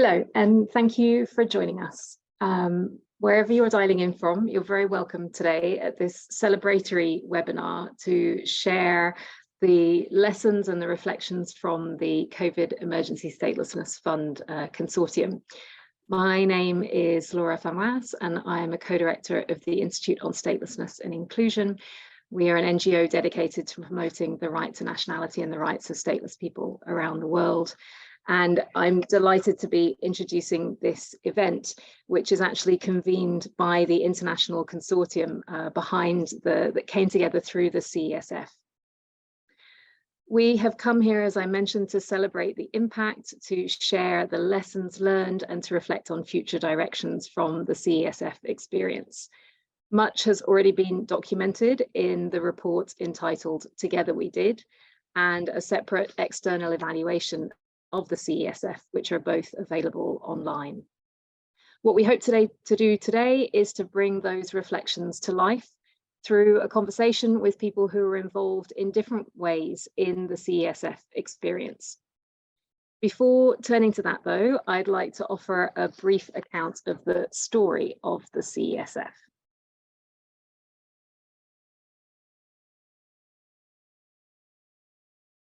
Hello, and thank you for joining us. Wherever you're dialing in from, you're very welcome today at this celebratory webinar to share the lessons and the reflections from the COVID Emergency Statelessness Fund Consortium. My name is Laura van Waas, and I am a co-director of the Institute on Statelessness and Inclusion. We are an NGO dedicated to promoting the right to nationality and the rights of stateless people around the world. And I'm delighted to be introducing this event, which is actually convened by the international consortium that came together through the CESF. We have come here, as I mentioned, to celebrate the impact, to share the lessons learned, and to reflect on future directions from the CESF experience. Much has already been documented in the report entitled Together We Did, and a separate external evaluation of the CESF, which are both available online. What we hope to do today is to bring those reflections to life through a conversation with people who are involved in different ways in the CESF experience. Before turning to that though, I'd like to offer a brief account of the story of the CESF.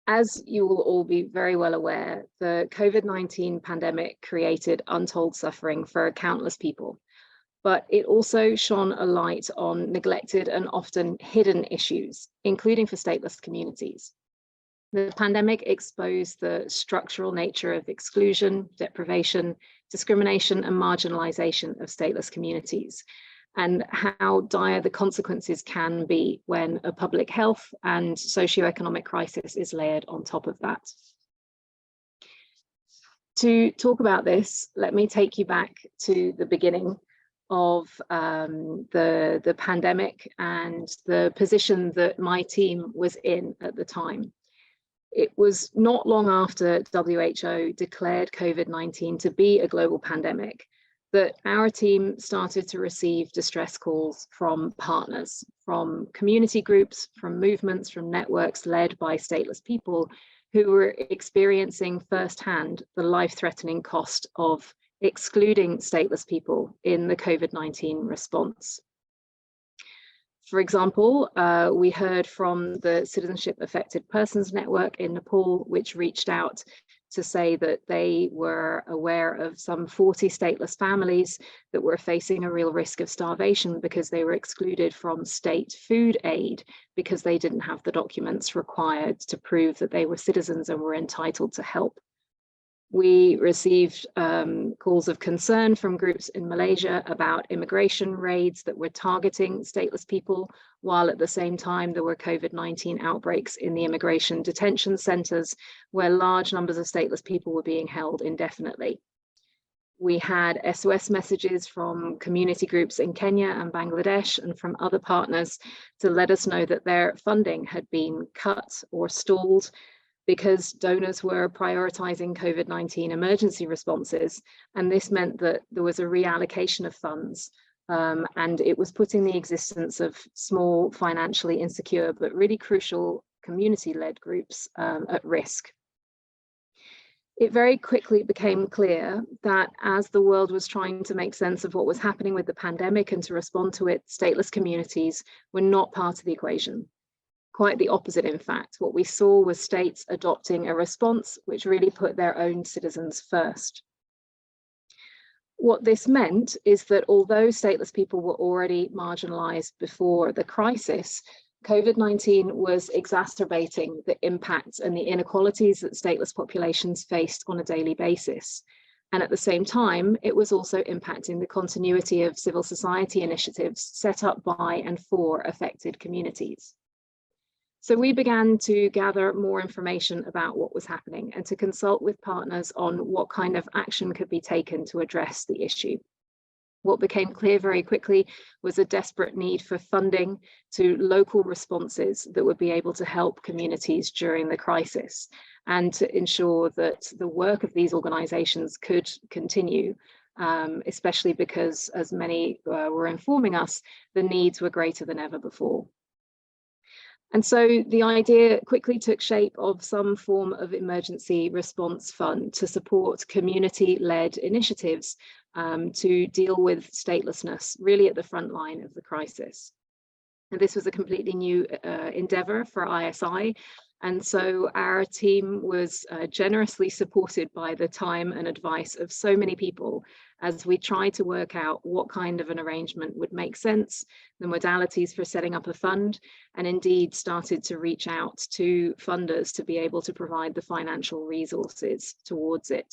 As you will all be very well aware, the COVID-19 pandemic created untold suffering for countless people, but it also shone a light on neglected and often hidden issues, including for stateless communities. The pandemic exposed the structural nature of exclusion, deprivation, discrimination, and marginalization of stateless communities, and how dire the consequences can be when a public health and socioeconomic crisis is layered on top of that. To talk about this, let me take you back to the beginning of the pandemic and the position that my team was in at the time. It was not long after WHO declared COVID-19 to be a global pandemic that our team started to receive distress calls from partners, from community groups, from movements, from networks led by stateless people who were experiencing firsthand the life-threatening cost of excluding stateless people in the COVID-19 response. For example, we heard from the Citizenship Affected Persons Network in Nepal, which reached out to say that they were aware of some 40 stateless families that were facing a real risk of starvation because they were excluded from state food aid because they didn't have the documents required to prove that they were citizens and were entitled to help. We received calls of concern from groups in Malaysia about immigration raids that were targeting stateless people, while at the same time there were COVID-19 outbreaks in the immigration detention centres where large numbers of stateless people were being held indefinitely. We had SOS messages from community groups in Kenya and Bangladesh and from other partners to let us know that their funding had been cut or stalled because donors were prioritising COVID-19 emergency responses, and this meant that there was a reallocation of funds, and it was putting the existence of small, financially insecure, but really crucial community-led groups at risk. It very quickly became clear that as the world was trying to make sense of what was happening with the pandemic and to respond to it, stateless communities were not part of the equation. Quite the opposite, in fact. What we saw was states adopting a response which really put their own citizens first. What this meant is that although stateless people were already marginalised before the crisis, COVID-19 was exacerbating the impacts and the inequalities that stateless populations faced on a daily basis. And at the same time, it was also impacting the continuity of civil society initiatives set up by and for affected communities. So we began to gather more information about what was happening and to consult with partners on what kind of action could be taken to address the issue. What became clear very quickly was a desperate need for funding to local responses that would be able to help communities during the crisis and to ensure that the work of these organisations could continue, especially because, as many were informing us, the needs were greater than ever before. And so the idea quickly took shape of some form of emergency response fund to support community-led initiatives to deal with statelessness, really at the front line of the crisis. And this was a completely new endeavor for ISI. And so our team was generously supported by the time and advice of so many people as we tried to work out what kind of an arrangement would make sense, the modalities for setting up a fund, and indeed started to reach out to funders to be able to provide the financial resources towards it.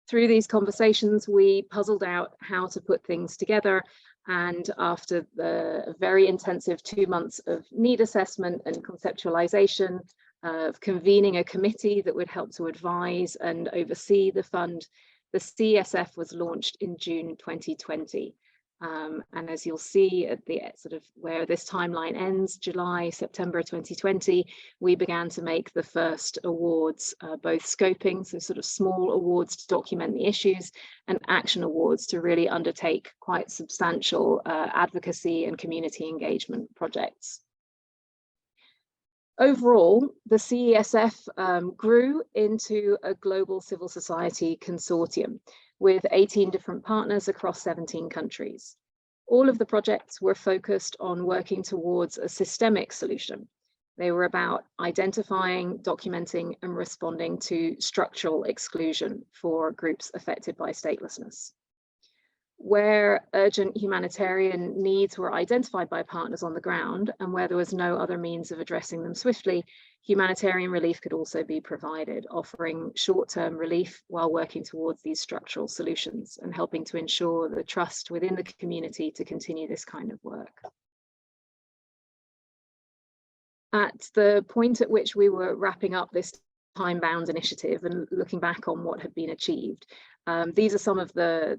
Through these conversations, we puzzled out how to put things together. And after the very intensive 2 months of need assessment and conceptualization, of convening a committee that would help to advise and oversee the fund, the CESF was launched in June 2020. And as you'll see at the sort of where this timeline ends, July, September 2020, we began to make the first awards, both scoping, so sort of small awards to document the issues, and action awards to really undertake quite substantial advocacy and community engagement projects. Overall, the CESF grew into a global civil society consortium with 18 different partners across 17 countries. All of the projects were focused on working towards a systemic solution. They were about identifying, documenting, and responding to structural exclusion for groups affected by statelessness. Where urgent humanitarian needs were identified by partners on the ground and where there was no other means of addressing them swiftly, humanitarian relief could also be provided, offering short-term relief while working towards these structural solutions and helping to ensure the trust within the community to continue this kind of work. At the point at which we were wrapping up this time-bound initiative and looking back on what had been achieved, these are some of the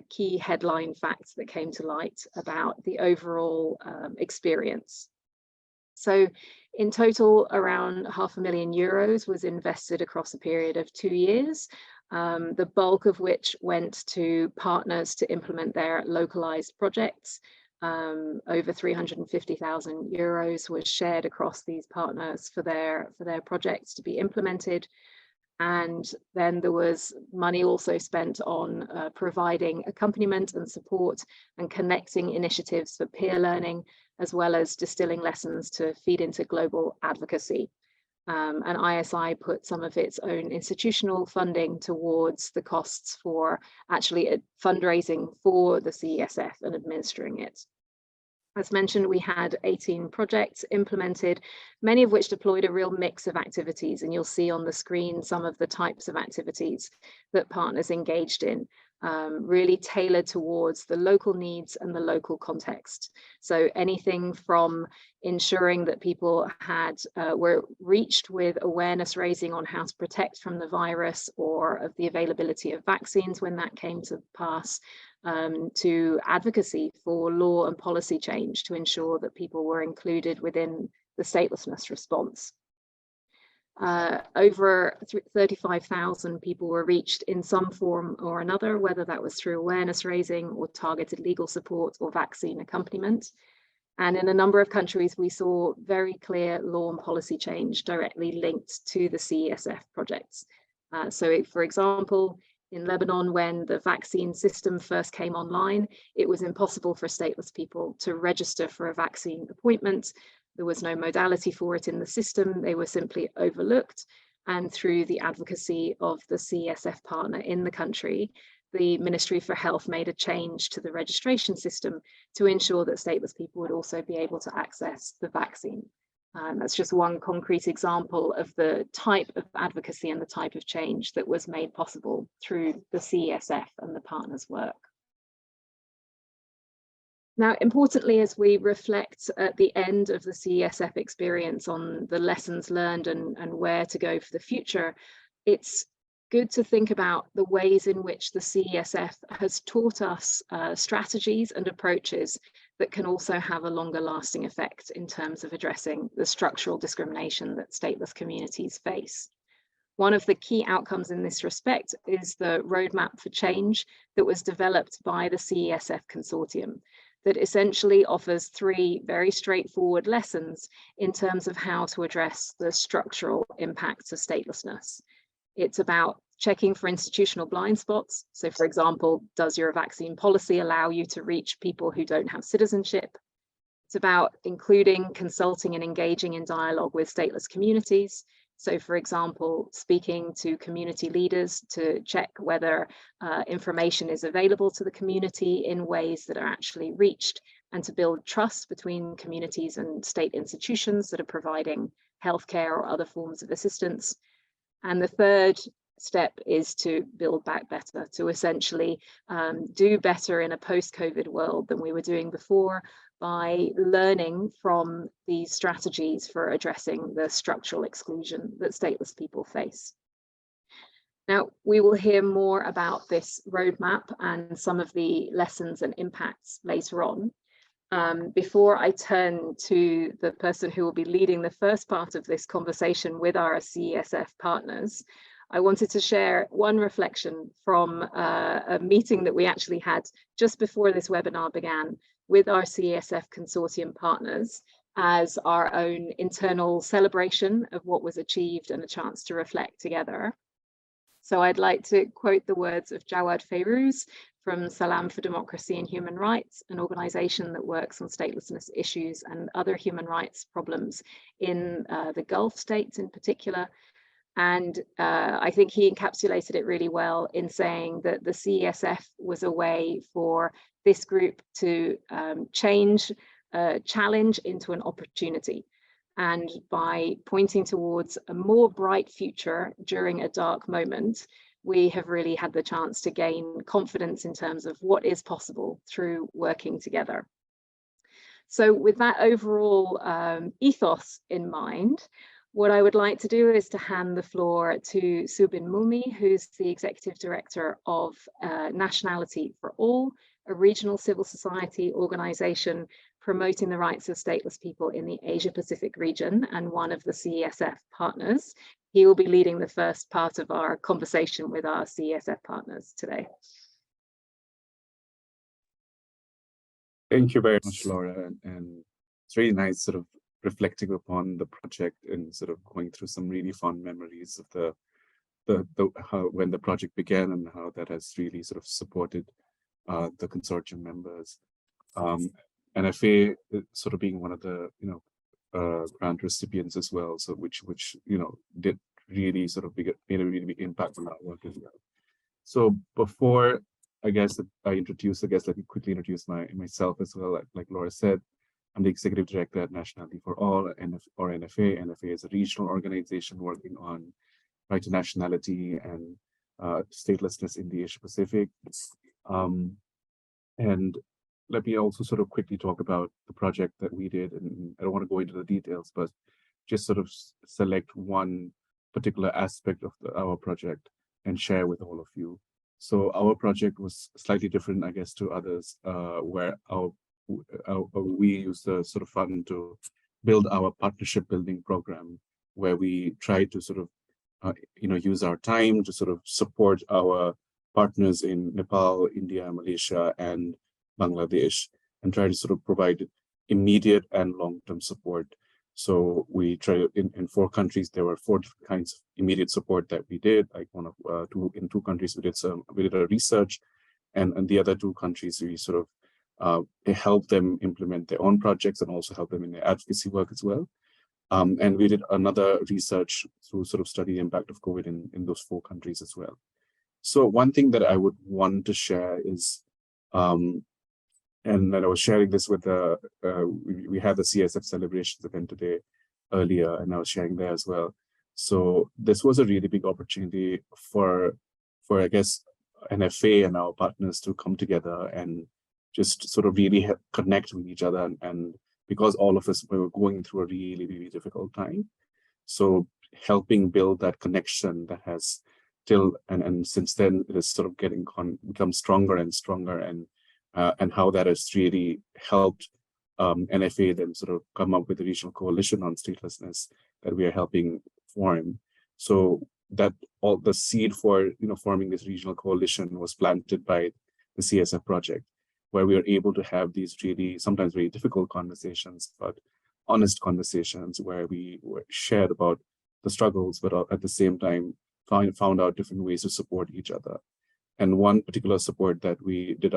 key headline facts that came to light about the overall experience. So in total, around €500,000 was invested across a period of 2 years, the bulk of which went to partners to implement their localized projects. Over €350,000 was shared across these partners for their projects to be implemented. And then there was money also spent on providing accompaniment and support and connecting initiatives for peer learning, as well as distilling lessons to feed into global advocacy. And ISI put some of its own institutional funding towards the costs for actually fundraising for the CESF and administering it. As mentioned, we had 18 projects implemented, many of which deployed a real mix of activities, and you'll see on the screen some of the types of activities that partners engaged in, really tailored towards the local needs and the local context. So anything from ensuring that people were reached with awareness raising on how to protect from the virus or of the availability of vaccines when that came to pass, to advocacy for law and policy change to ensure that people were included within the statelessness response. Over 35,000 people were reached in some form or another, whether that was through awareness raising or targeted legal support or vaccine accompaniment. And in a number of countries, we saw very clear law and policy change directly linked to the CESF projects. So for example, in Lebanon, when the vaccine system first came online, it was impossible for stateless people to register for a vaccine appointment. There was no modality for it in the system. They were simply overlooked. And through the advocacy of the CESF partner in the country, the Ministry for Health made a change to the registration system to ensure that stateless people would also be able to access the vaccine. That's just one concrete example of the type of advocacy and the type of change that was made possible through the CESF and the partners' work. Now, importantly, as we reflect at the end of the CESF experience on the lessons learned and where to go for the future, it's good to think about the ways in which the CESF has taught us strategies and approaches that can also have a longer lasting effect in terms of addressing the structural discrimination that stateless communities face. One of the key outcomes in this respect is the roadmap for change that was developed by the CESF Consortium. that essentially offers 3 very straightforward lessons in terms of how to address the structural impacts of statelessness. It's about checking for institutional blind spots. So for example, does your vaccine policy allow you to reach people who don't have citizenship? It's about including, consulting and engaging in dialogue with stateless communities. So for example, speaking to community leaders to check whether information is available to the community in ways that are actually reached, and to build trust between communities and state institutions that are providing healthcare or other forms of assistance. And the third step is to build back better, to essentially do better in a post-COVID world than we were doing before, by learning from these strategies for addressing the structural exclusion that stateless people face. Now, we will hear more about this roadmap and some of the lessons and impacts later on. Before I turn to the person who will be leading the first part of this conversation with our CESF partners, I wanted to share one reflection from a meeting that we actually had just before this webinar began with our CESF Consortium partners as our own internal celebration of what was achieved and a chance to reflect together. So I'd like to quote the words of Jawad Fayrouz from Salam for Democracy and Human Rights, an organization that works on statelessness issues and other human rights problems in the Gulf states in particular. And I think he encapsulated it really well in saying that the CESF was a way for this group to change a challenge into an opportunity. And by pointing towards a more bright future during a dark moment, we have really had the chance to gain confidence in terms of what is possible through working together. So with that overall ethos in mind, what I would like to do is to hand the floor to Subin Mulmi, who's the Executive Director of Nationality for All, a regional civil society organization promoting the rights of stateless people in the Asia-Pacific region and one of the CESF partners. He will be leading the first part of our conversation with our CESF partners today. Thank you very much, Laura. And it's really nice sort of reflecting upon the project and sort of going through some really fond memories of how when the project began and how that has really sort of supported the consortium members. NFA sort of being one of the grant recipients as well, so which did really sort of made a really big impact on our work as well. So before I guess let me quickly introduce myself as well. Like Laura said, I'm the Executive Director at Nationality for All, or NFA. NFA is a regional organization working on right to nationality and statelessness in the Asia Pacific. And let me also sort of quickly talk about the project that we did. And I don't want to go into the details, but just sort of select one particular aspect of our project and share with all of you. So our project was slightly different, I guess, to others, where we used the sort of fund to build our partnership building program, where we try to sort of, use our time to sort of support our partners in Nepal, India, Malaysia, and Bangladesh, and try to sort of provide immediate and long-term support. So we try in 4 countries, there were 4 different kinds of immediate support that we did. Like in 2 countries, we did a research, and in the other 2 countries, we sort of help them implement their own projects and also help them in their advocacy work as well. And we did another research to sort of study the impact of COVID in those 4 countries as well. So one thing that I would want to share is, and I was sharing this with we had the CSF celebrations event today earlier, and I was sharing there as well. So this was a really big opportunity for I guess, NFA and our partners to come together and just sort of really connect with each other. And because all of us were going through a really, really difficult time, so helping build that connection that has still, and since then it is sort of become stronger and stronger, and how that has really helped NFA then sort of come up with a regional coalition on statelessness that we are helping form. So that all the seed for forming this regional coalition was planted by the CSF project. where we are able to have these really sometimes very difficult conversations, but honest conversations where we shared about the struggles, but at the same time found out different ways to support each other. And one particular support that we did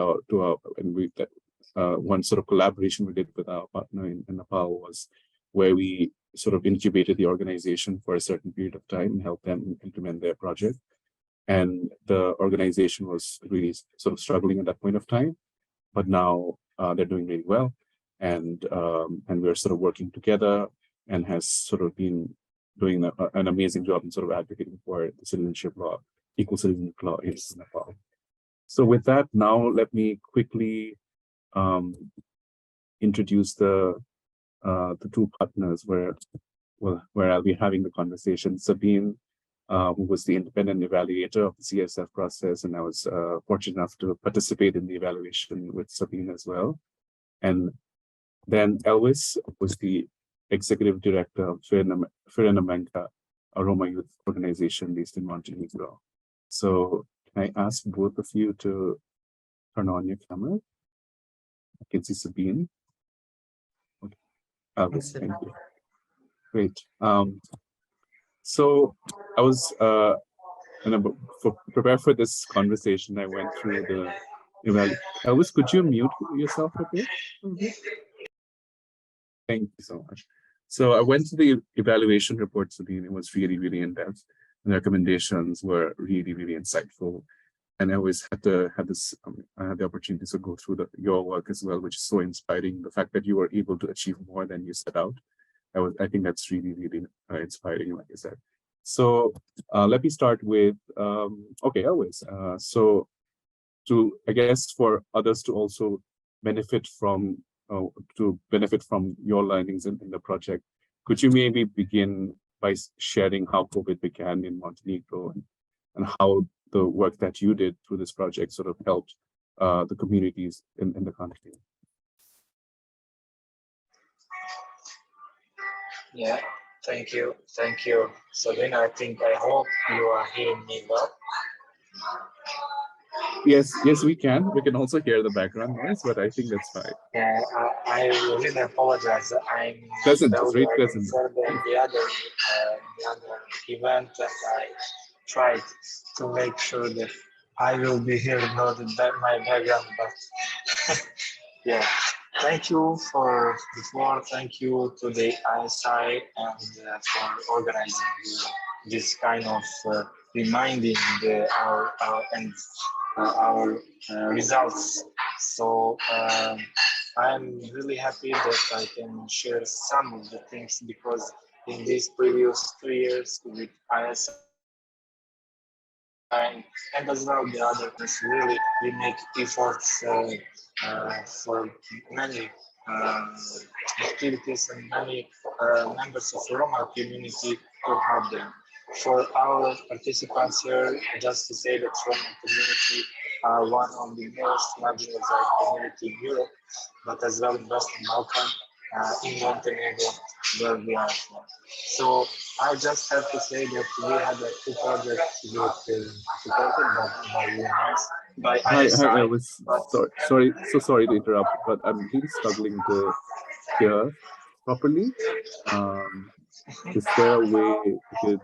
one sort of collaboration we did with our partner in Nepal was where we sort of incubated the organization for a certain period of time and helped them implement their project. And the organization was really sort of struggling at that point of time, but now they're doing really well. And we're sort of working together and has sort of been doing an amazing job in sort of advocating for the citizenship law, equal citizenship law in Nepal. So with that, now let me quickly introduce the two partners where I'll be having the conversation. Sabine, who was the independent evaluator of the CESF process, and I was fortunate enough to participate in the evaluation with Sabine as well. And then Elvis was the executive director of Firenamenka, a Roma youth organization based in Montenegro. So can I ask both of you to turn on your camera? I can see Sabine. Okay. Elvis, thank you. Great. So I was, prepare for this conversation, I went through the evaluation. Elvis, could you mute yourself a bit? Thank you so much. So I went to the evaluation report, Sabine. It was really, really in-depth. The recommendations were really, really insightful. And I always had to have this, I had the opportunity to go through your work as well, which is so inspiring. The fact that you were able to achieve more than you set out. I think that's really, really inspiring, like I said. So let me start with, okay, Elvis. So I guess for others to also benefit from your learnings in the project, could you maybe begin by sharing how COVID began in Montenegro and how the work that you did through this project sort of helped the communities in the country? Yeah, thank you, Sabine. I hope you are hearing me well. Yes, we can. We can also hear the background noise, but I think that's fine. Yeah, I really apologize. I'm pleasant, very pleasant. The other event, and I tried to make sure that I will be hearing not my background, but yeah. Thank you for the floor. Thank you to the ISI and for organizing this kind of reminding our results. So I'm really happy that I can share some of the things, because in these previous 3 years with ISI and as well the others, really we make efforts for many activities and many members of the Roma community to help them. For our participants here, just to say that Roma community are one of the most marginalized community in Europe, but as well in Western Balkan, in Montenegro, where we are from. So I just have to say that we had a two projects supported by UNS. Hi, I was sorry to interrupt, but I'm really struggling to hear properly. Is there a way you could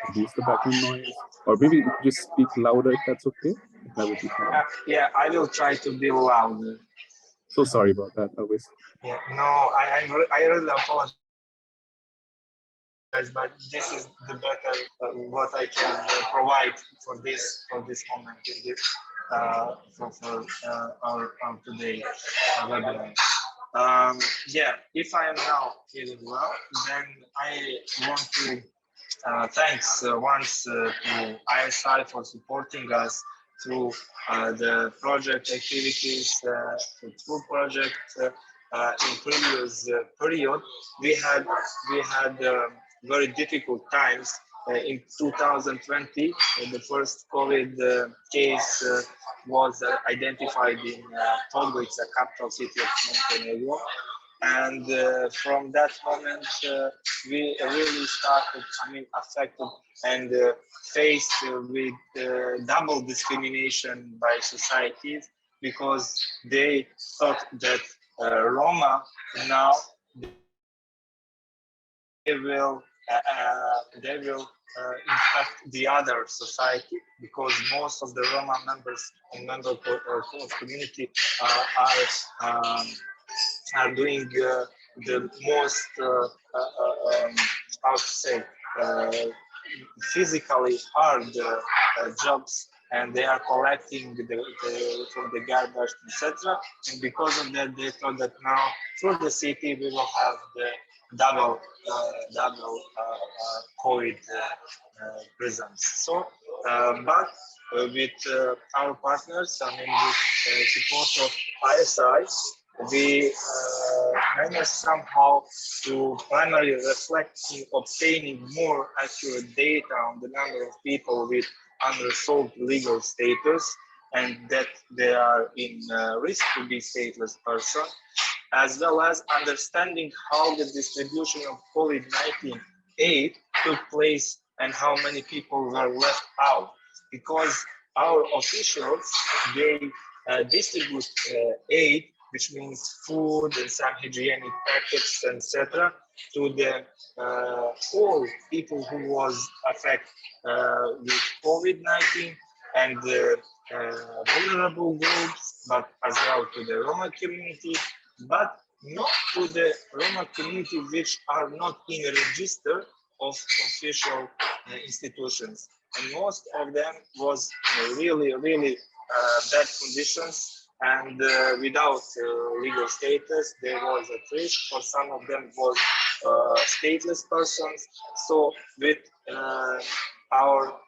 reduce the background noise, or maybe just speak louder if that's okay? That would be fine. Yeah, I will try to be louder. So sorry about that, Elvis. Yeah, no, I really apologize, but this is the better what I can provide for this moment in this for our today webinar. Yeah, if I am now feeling well, then I want to thanks once to ISI for supporting us through the project activities, through project in previous period. We had very difficult times in 2020. The first COVID case was identified in Podgorica, capital city of Montenegro. And from that moment, we really started, affected and faced with double discrimination by societies, because they thought that Roma now they will impact the other society, because most of the Roma members and members of community are doing the most how to say physically hard jobs, and they are collecting from the garbage, etc. And because of that, they thought that now through the city we will have the double COVID presence. So, but with our partners, I mean, with support of ISI, we managed somehow to primarily reflect in obtaining more accurate data on the number of people with unresolved legal status and that they are in risk to be stateless person, as well as understanding how the distribution of COVID-19 aid took place and how many people were left out. Because our officials, they distribute aid, which means food and some hygienic packets, etc., to the all people who was affected with COVID-19 and the vulnerable groups, but as well to the Roma community, but not to the Roma community which are not in a register of official institutions. And most of them was really bad conditions, and without legal status, there was at risk. For some of them was stateless persons. So with our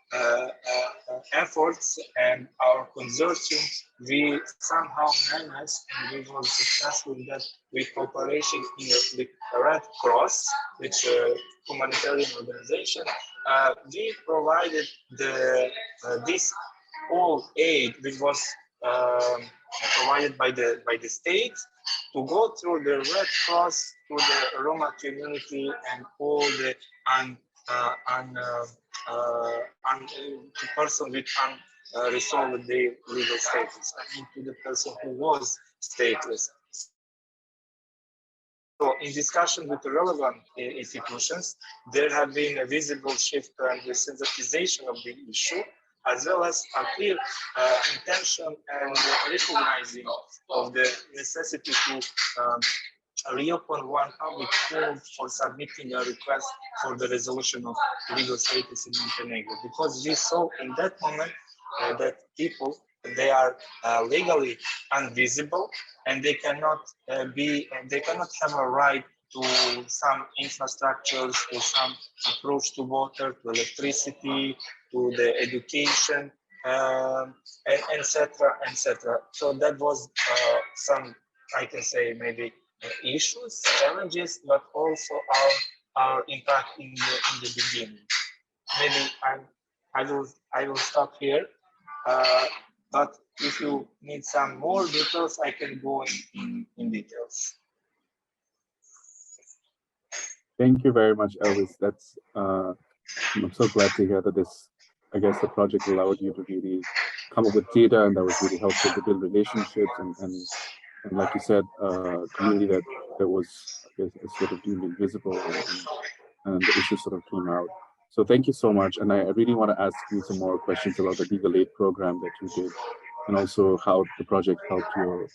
efforts and our consortium, we somehow managed, and we were successful in that, with cooperation with the Red Cross, which humanitarian organization, we provided this all aid, which was provided by the state, to go through the Red Cross to the Roma community and all the person with unresolved legal status, I mean to the person who was stateless. So in discussion with the relevant institutions, there have been a visible shift and the sensitization of the issue, as well as a clear intention and recognizing of the necessity to reopen one public forum for submitting a request for the resolution of legal status in Montenegro, because we saw in that moment that people, they are legally invisible, and they cannot have a right to some infrastructures, to some approach to water, to electricity, to the education, etc., etc. So that was some, I can say, maybe issues, challenges, but also our impact in the beginning. Maybe I will stop here. But if you need some more details, I can go in details. Thank you very much, Elvis. That's I'm so glad to hear that this, I guess, the project allowed you to really come up with data, and that was really helpful to build relationships and like you said, community that was, I guess, sort of deemed invisible, and the issue sort of came out. So thank you so much. And I really want to ask you some more questions about the legal aid program that you did, and also how the project helped you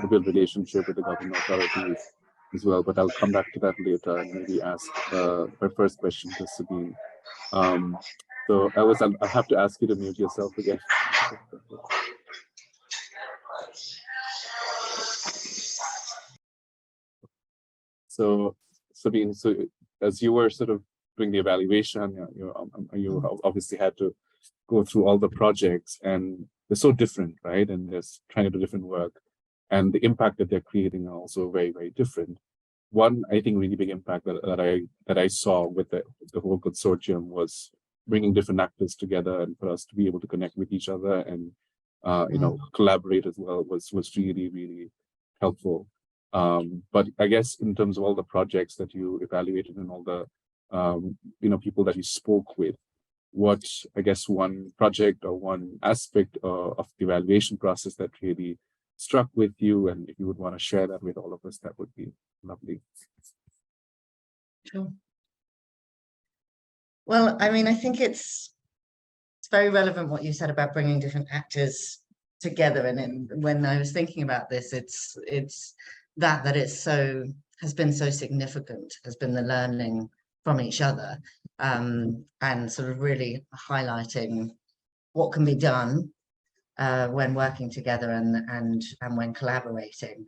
build relationship with the government authorities as well. But I'll come back to that later and maybe ask my first question to Sabine. So Elvis, I'll have to ask you to mute yourself again. So Sabine, so as you were sort of doing the evaluation, you obviously had to go through all the projects, and they're so different, right? And they're trying to do different work, and the impact that they're creating are also very different. One, I think, really big impact that I saw with the whole consortium was bringing different actors together, and for us to be able to connect with each other and collaborate as well was really helpful. But I guess in terms of all the projects that you evaluated and all the people that you spoke with, what, I guess, one project or one aspect of the evaluation process that really struck with you, and if you would want to share that with all of us, that would be lovely. Sure. Well, I mean, I think it's very relevant what you said about bringing different actors together. And when I was thinking about this, it's that it's so has been so significant, has been the learning from each other, and sort of really highlighting what can be done when working together and when collaborating.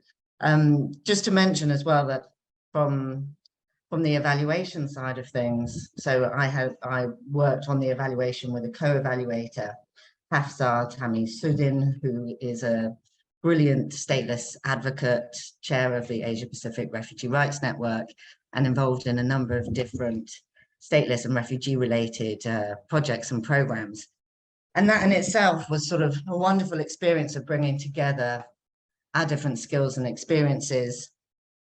Just to mention as well that from the evaluation side of things, so I worked on the evaluation with a co-evaluator, Hafsa Subin, who is a brilliant stateless advocate, chair of the Asia Pacific Refugee Rights Network, and involved in a number of different stateless and refugee related projects and programs. And that in itself was sort of a wonderful experience of bringing together our different skills and experiences,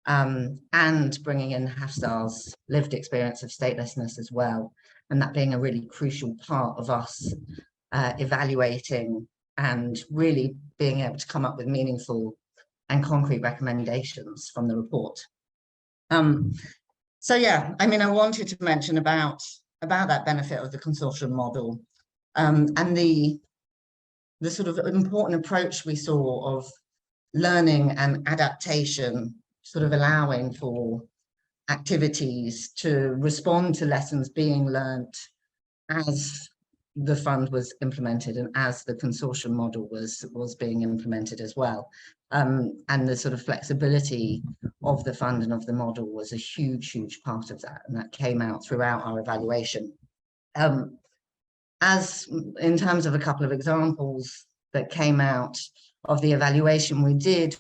and bringing in Hafsa's lived experience of statelessness as well. And that being a really crucial part of us evaluating and really being able to come up with meaningful and concrete recommendations from the report. So yeah, I mean, I wanted to mention about that benefit of the consortium model, and the sort of important approach we saw of learning and adaptation, sort of allowing for activities to respond to lessons being learnt as the fund was implemented and as the consortium model was being implemented as well. And the sort of flexibility of the fund and of the model was a huge part of that, and that came out throughout our evaluation. As in terms of a couple of examples that came out of the evaluation we did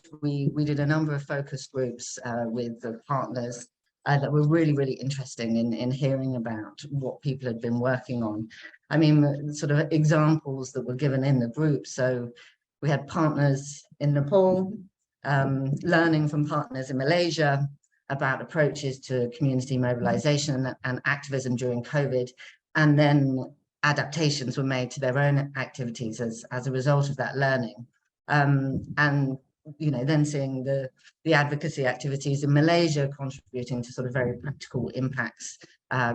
a number of focus groups with the partners that were really interesting in hearing about what people had been working on. I mean, sort of examples that were given in the group. So we had partners in Nepal, learning from partners in Malaysia about approaches to community mobilization and activism during COVID, and then adaptations were made to their own activities as a result of that learning. And you know, then seeing the advocacy activities in Malaysia contributing to sort of very practical impacts,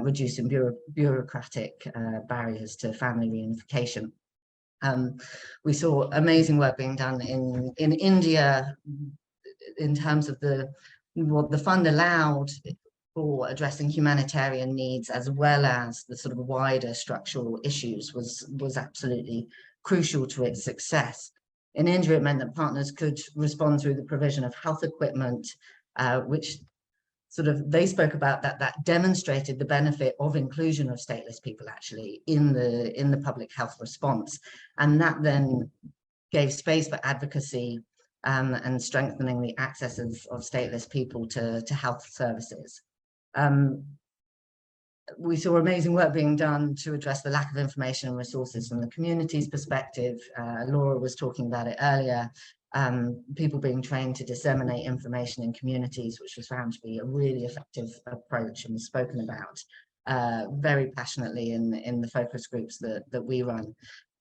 reducing bureaucratic barriers to family reunification. We saw amazing work being done in India in terms of what the fund allowed for addressing humanitarian needs, as well as the sort of wider structural issues, was absolutely crucial to its success. In India, it meant that partners could respond through the provision of health equipment, which sort of they spoke about that demonstrated the benefit of inclusion of stateless people actually in the public health response, and that then gave space for advocacy and strengthening the access of stateless people to health services. We saw amazing work being done to address the lack of information and resources from the community's perspective. Laura was talking about it earlier. People being trained to disseminate information in communities, which was found to be a really effective approach and was spoken about very passionately in the focus groups that we run.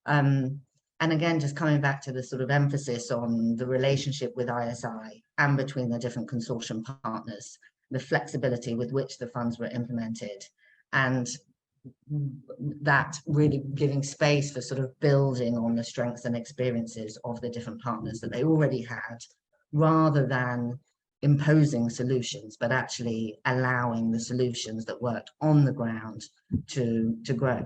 And again, just coming back to the sort of emphasis on the relationship with ISI and between the different consortium partners, the flexibility with which the funds were implemented, and that really giving space for sort of building on the strengths and experiences of the different partners that they already had, rather than imposing solutions, but actually allowing the solutions that worked on the ground to grow.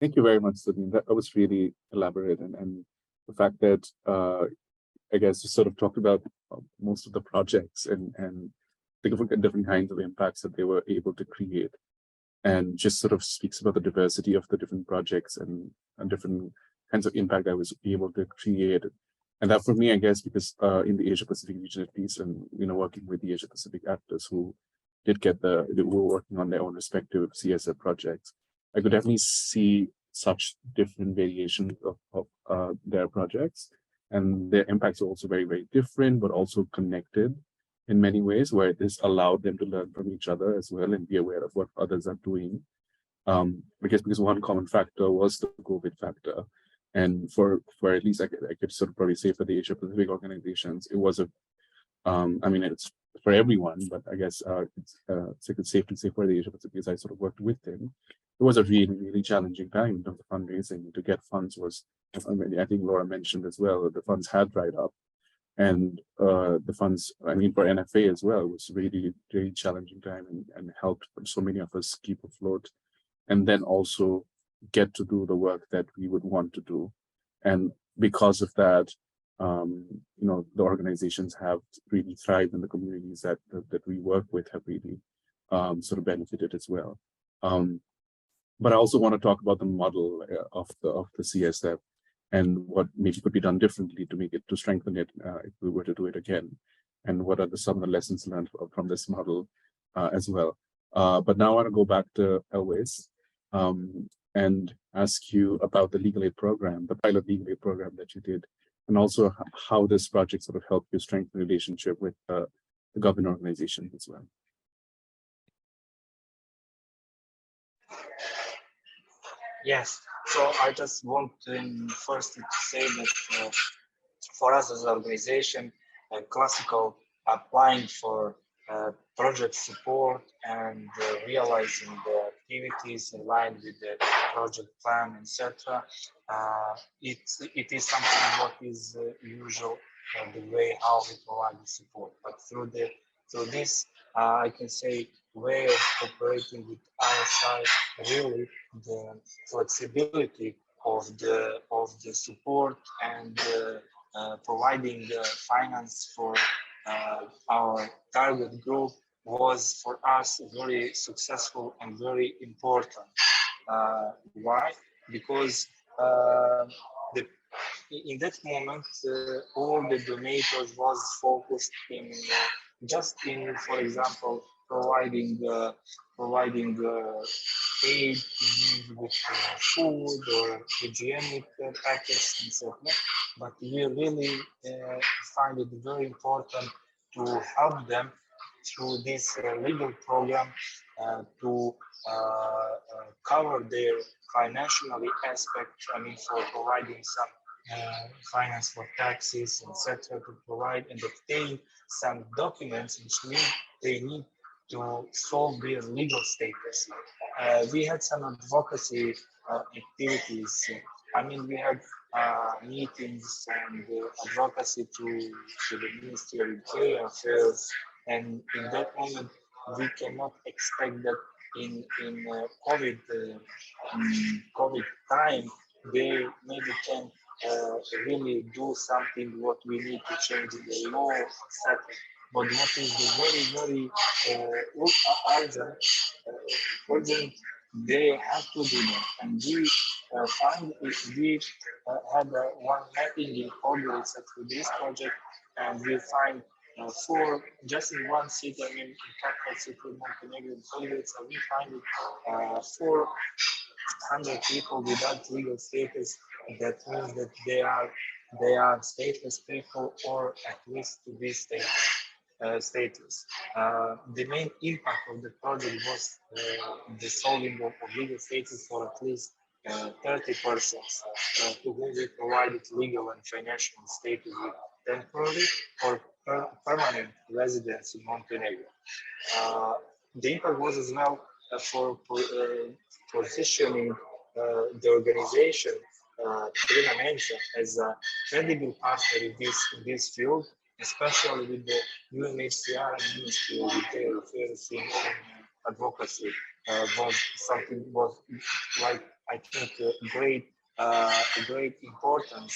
Thank you very much, Sabine. That was really elaborate, and the fact that I guess you sort of talked about most of the projects and the different kinds of impacts that they were able to create, and just sort of speaks about the diversity of the different projects and different kinds of impact I was able to create. And that for me, I guess, because in the Asia Pacific region at least, and working with the Asia Pacific actors who were working on their own respective CSF projects, I could definitely see such different variations of their projects. And their impacts are also very different, but also connected in many ways, where this allowed them to learn from each other as well and be aware of what others are doing. because one common factor was the COVID factor. And for at least I could sort of probably say for the Asia Pacific organizations, it was I mean, it's for everyone, but I guess it's safe to say for the Asia Pacific, because I sort of worked with them, it was a really, really challenging time in terms of fundraising. To get funds was, I mean, I think Laura mentioned as well, that the funds had dried up. And the funds, I mean, for NFA as well, was really, really challenging time and helped so many of us keep afloat. And then also get to do the work that we would want to do. And because of that, you know, the organizations have really thrived, and the communities that we work with have really sort of benefited as well. But I also want to talk about the model of the CSF and what maybe could be done differently to make it, to strengthen it if we were to do it again, and what are some of the lessons learned from this model as well. But now I want to go back to Elvis and ask you about the legal aid program, the pilot legal aid program that you did, and also how this project sort of helped you strengthen the relationship with the government organization as well. Yes, so I just want to first to say that for us as an organization, classical applying for project support and realizing the activities in line with the project plan, etc. It is something what is usual the way how we provide the support. But through this, I can say way of operating with our side, really the flexibility of the support and providing the finance for our target group was for us very successful and very important. Why? Because in that moment, all the donators was focused in just in, for example, providing aid with food or hygienic packets and so on. But we really find it very important to help them through this legal program to cover their financial aspect. I mean, for providing some finance for taxes, etc., to provide and obtain some documents which they need to solve their legal status. We had some advocacy activities. I mean, we had meetings and advocacy to the Ministry of Interior Affairs, and in that moment, we cannot expect that in COVID time, they maybe can really do something what we need to change in the law, etc. But what is the very urgent, they have to do that. And we find we had one mapping in progress for this project, and we find for just in one city, I mean, in capital city, Montenegro, so we find 400 people without legal status. That means that they are stateless people, or at least to be stateless. The main impact of the project was the solving of legal status for at least 30 persons to whom we provided legal and financial status with temporary or permanent residence in Montenegro. The impact was as well for positioning the organization as a credible partner in this field, especially with the UNHCR and Ministry of Interior Affairs in advocacy. Was like, I think, great importance.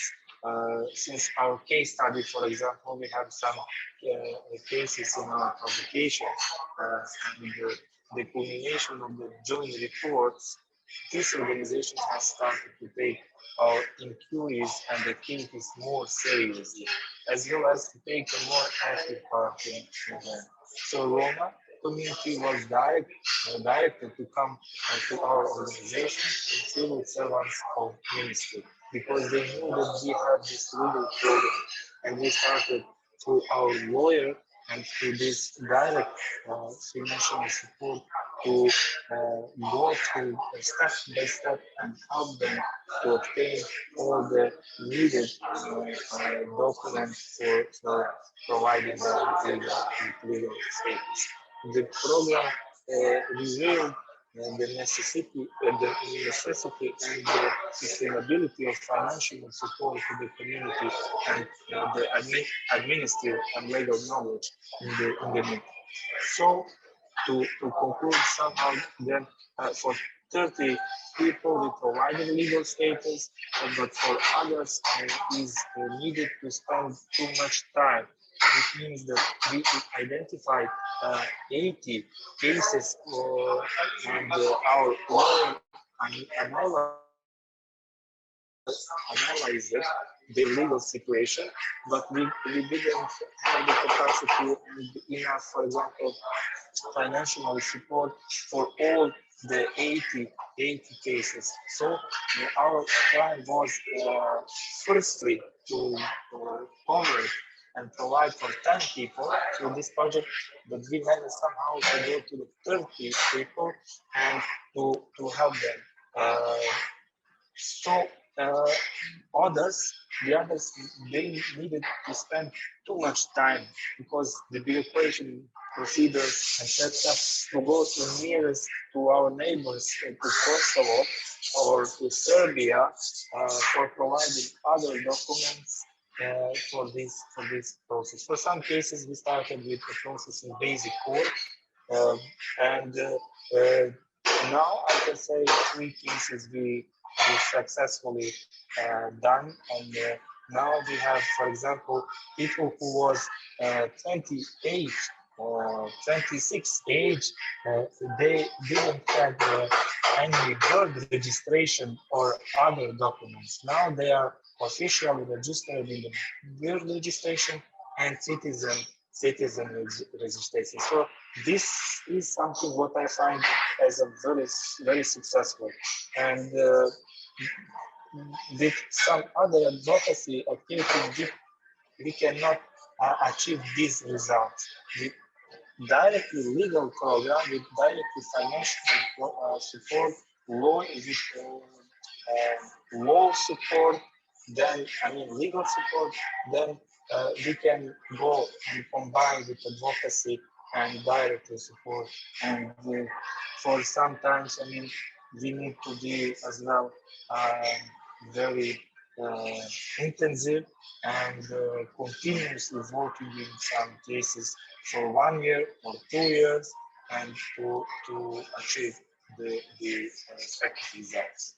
Since our case study, for example, we have some cases in our publication, and the culmination of the joint reports. This organization has started to take our inquiries and activities more seriously, as well as to take a more active part in them. So Roma community was directed to come to our organization and civil servants of ministry, because they knew that we have this legal program, and we started through our lawyer and through this direct financial support to go through step by step and help them to obtain all the needed documents for providing legal status. The program revealed the necessity and the sustainability of financial support to the community and the administrative and legal knowledge in the need. So to conclude somehow, then for 30 people we provided legal status, but for others is needed to spend too much time. Which means that we identified 80 cases and our lawyer analyzed the legal situation, but we didn't have the capacity and enough, for example, financial support for all the 80 cases. So our plan was firstly to cover and provide for 10 people through this project, but we managed somehow to go to the 30 people and to help them. The others, they needed to spend too much time because the bureaucratic procedures, etc., to go to our neighbors, to Kosovo or to Serbia, for providing other documents for this process. For some cases, we started with the process in basic court, and now I can say 3 cases we successfully done, and now we have, for example, people who was 28 or 26 age, they didn't have any birth registration or other documents. Now they are officially registered in the birth registration and citizen registration. So this is something what I find as a very successful. And with some other advocacy activities, we cannot achieve these results. With directly legal program, with directly financial support, law support, then legal support, then we can go and combine with advocacy and direct support. And for sometimes, we need to be as well very intensive and continuously working in some cases for 1 year or 2 years, and to achieve the expected results.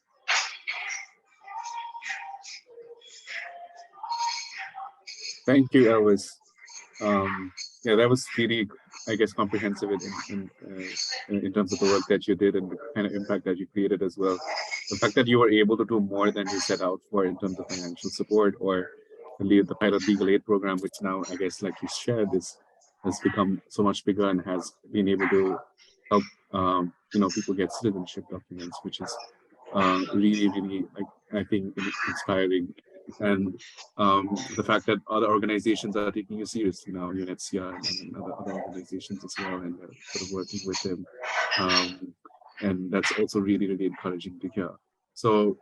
Thank you, Elvis. Yeah, that was really, I guess, comprehensive in terms of the work that you did and the kind of impact that you created as well. The fact that you were able to do more than you set out for in terms of financial support or the pilot legal aid program, which now, I guess, like you shared, has become so much bigger and has been able to help people get citizenship documents, which is really, really, I think, inspiring. And the fact that other organizations are taking you seriously now, UNHCR and other organizations as well, and sort of working with them. And that's also really, really encouraging to hear. So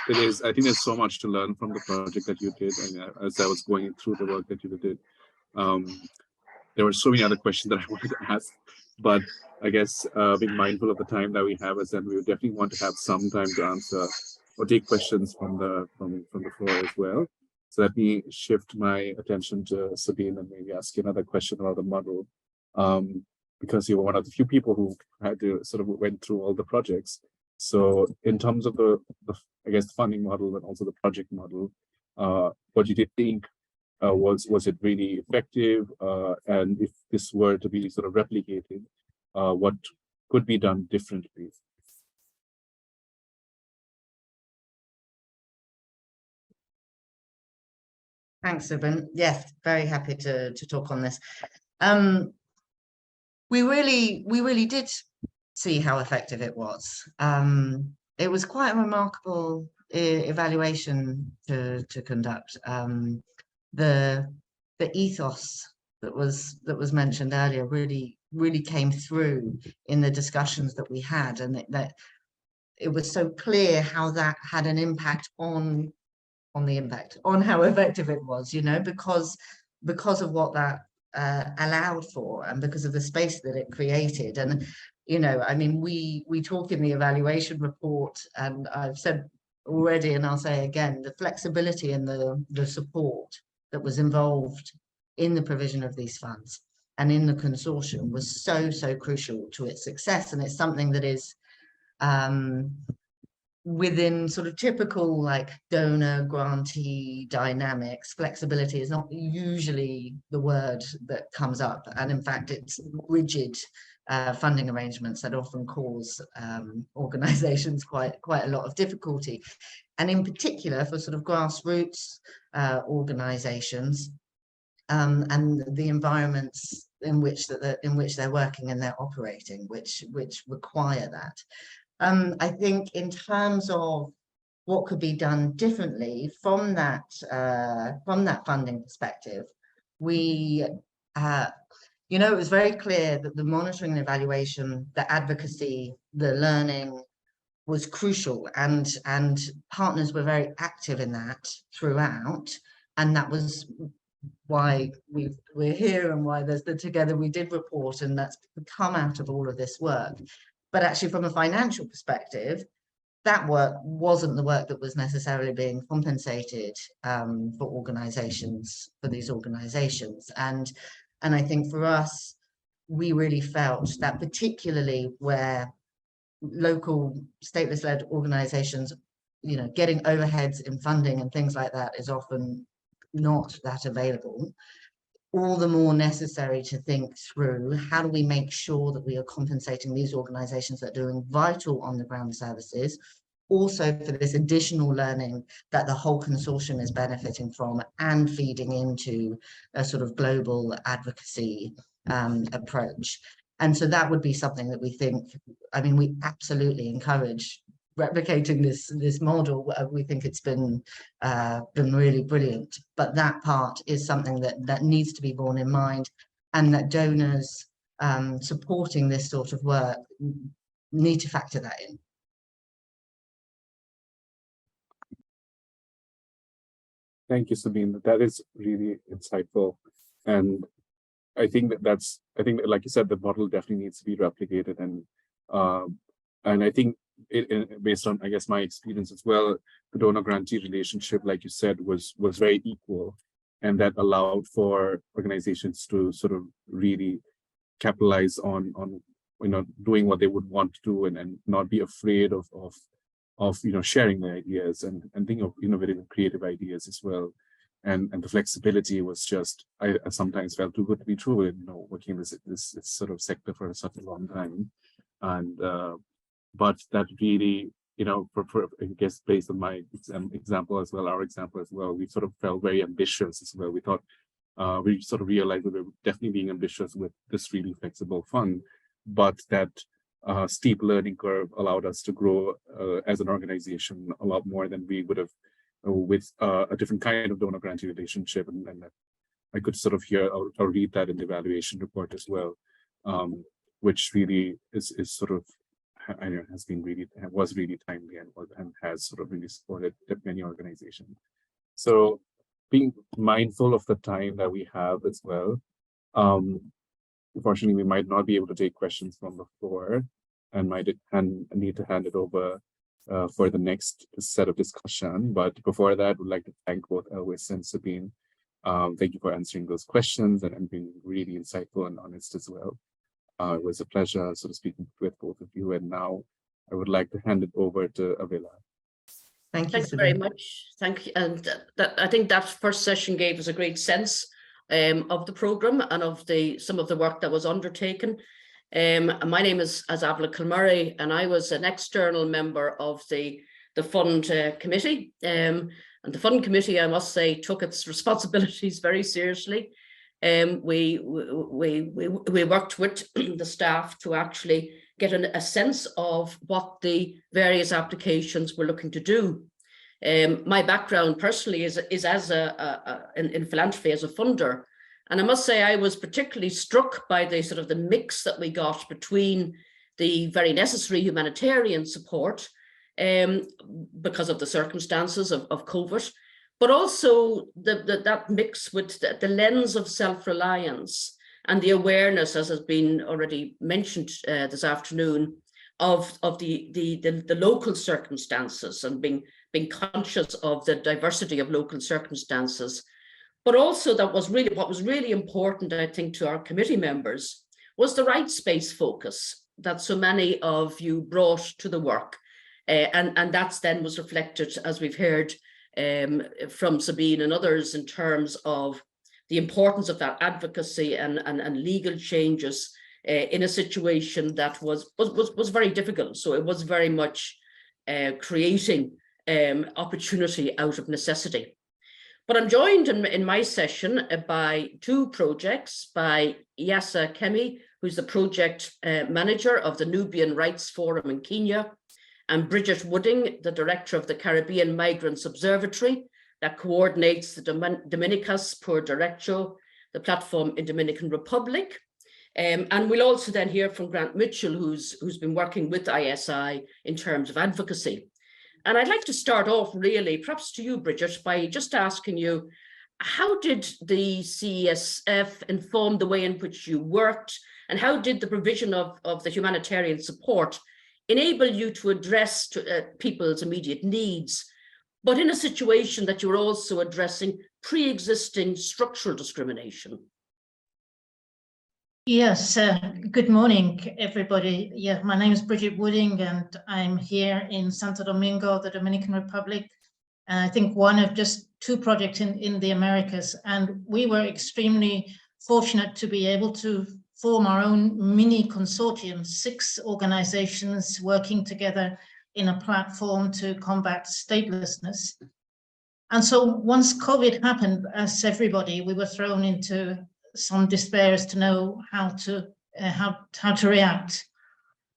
I think there's so much to learn from the project that you did. And as I was going through the work that you did, there were so many other questions that I wanted to ask, but I guess being mindful of the time that we have, as then we would definitely want to have some time to answer or take questions from the floor as well. So let me shift my attention to Sabine and maybe ask you another question about the model, because you were one of the few people who had to sort of went through all the projects. So in terms of the I guess the funding model and also the project model, what you did think was it really effective? And if this were to be sort of replicated, what could be done differently? Thanks, Subin. Yes, very happy to talk on this. We really did see how effective it was. It was quite a remarkable evaluation to conduct. The ethos that was mentioned earlier really really came through in the discussions that we had, and that it was so clear how that had an impact on how effective it was, you know, because of what that allowed for, and because of the space that it created. And you know, I mean, we talk in the evaluation report, and I've said already, and I'll say again, the flexibility and the support that was involved in the provision of these funds and in the consortium was so crucial to its success. And it's something that is within sort of typical like donor grantee dynamics. Flexibility is not usually the word that comes up, and in fact it's rigid funding arrangements that often cause organizations quite a lot of difficulty, and in particular for sort of grassroots organizations and the environments in which they're working and they're operating, which require that. I think in terms of what could be done differently from that funding perspective, we, you know, it was very clear that the monitoring and evaluation, the advocacy, the learning was crucial, and partners were very active in that throughout, and that was why we're here and why there's the Together We Did report, and that's come out of all of this work. But actually, from a financial perspective, that work wasn't the work that was necessarily being compensated for these organizations. And I think for us, we really felt that particularly where local stateless-led organizations, you know, getting overheads in funding and things like that is often not that available, all the more necessary to think through how do we make sure that we are compensating these organizations that are doing vital on the ground services, also for this additional learning that the whole consortium is benefiting from and feeding into a sort of global advocacy approach. And so that would be something that we think, I mean, we absolutely encourage replicating this model. We think it's been really brilliant, but that part is something that needs to be borne in mind, and that donors supporting this sort of work need to factor that in. Thank you, Sabine. That is really insightful, and I think that like you said, the model definitely needs to be replicated, and I think based on, I guess, my experience as well, the donor grantee relationship, like you said, was very equal, and that allowed for organizations to sort of really capitalize on you know, doing what they would want to do, and not be afraid of you know, sharing their ideas and thinking of innovative and creative ideas as well. And the flexibility was just, I sometimes felt too good to be true, you know, working in this sort of sector for such a long time. And but that really, you know, for I guess based on my example as well, our example as well, we sort of felt very ambitious as well. We thought, we sort of realized that we were definitely being ambitious with this really flexible fund, but that steep learning curve allowed us to grow as an organization a lot more than we would have with a different kind of donor grantee relationship. And I could sort of hear or read that in the evaluation report as well, which really is sort of, I know, was really timely and has sort of really supported many organizations. So being mindful of the time that we have as well, unfortunately, we might not be able to take questions from the floor, and might need to hand it over for the next set of discussion. But before that, we'd like to thank both Elvis and Subin. Thank you for answering those questions and being really insightful and honest as well. It was a pleasure sort of speaking with both of you. And now I would like to hand it over to Avila. Thanks very much. Thank you. And I think that first session gave us a great sense of the programme and of some of the work that was undertaken. My name is Avila Kilmurray, and I was an external member of the fund committee. And the fund committee, I must say, took its responsibilities very seriously. We worked with the staff to actually get a sense of what the various applications were looking to do. My background personally is as in philanthropy as a funder, And I must say, I was particularly struck by the sort of the mix that we got between the very necessary humanitarian support because of the circumstances of COVID, but also that mix with the lens of self-reliance and the awareness, as has been already mentioned this afternoon, of the local circumstances and being conscious of the diversity of local circumstances. But also what was really important, I think, to our committee members was the right space focus that so many of you brought to the work. And that's then was reflected, as we've heard from Sabine and others, in terms of the importance of that advocacy and legal changes in a situation that was very difficult. So it was very much creating opportunity out of necessity. But I'm joined in my session by two projects, by Yasah Kimei, who's the project manager of the Nubian Rights Forum in Kenya, and Bridget Wooding, the director of the Caribbean Migrants Observatory that coordinates the Dominicas por Derecho, the platform in Dominican Republic. And we'll also then hear from Grant Mitchell, who's been working with ISI in terms of advocacy. And I'd like to start off really, perhaps to you, Bridget, by just asking you, how did the CESF inform the way in which you worked, and how did the provision of the humanitarian support enable you to address people's immediate needs, but in a situation that you were also addressing pre-existing structural discrimination? Yes, good morning, everybody. Yeah, my name is Bridget Wooding, and I'm here in Santo Domingo, the Dominican Republic. I think one of just two projects in the Americas, and we were extremely fortunate to be able to form our own mini consortium, 6 organizations working together in a platform to combat statelessness. And so once COVID happened, as everybody, we were thrown into some despair as to know how to react.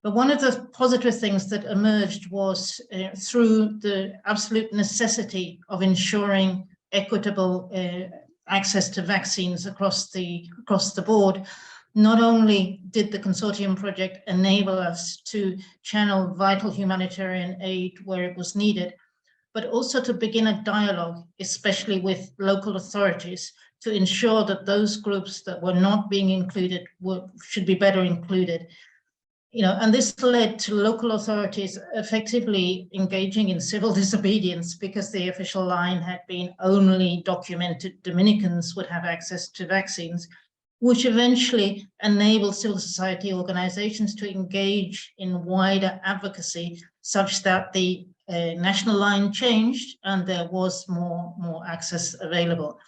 But one of the positive things that emerged was through the absolute necessity of ensuring equitable access to vaccines across the board. Not only did the consortium project enable us to channel vital humanitarian aid where it was needed, but also to begin a dialogue, especially with local authorities, to ensure that those groups that were not being included should be better included. And this led to local authorities effectively engaging in civil disobedience, because the official line had been only documented Dominicans would have access to vaccines, which eventually enabled civil society organizations to engage in wider advocacy, such that the national line changed and there was more access available.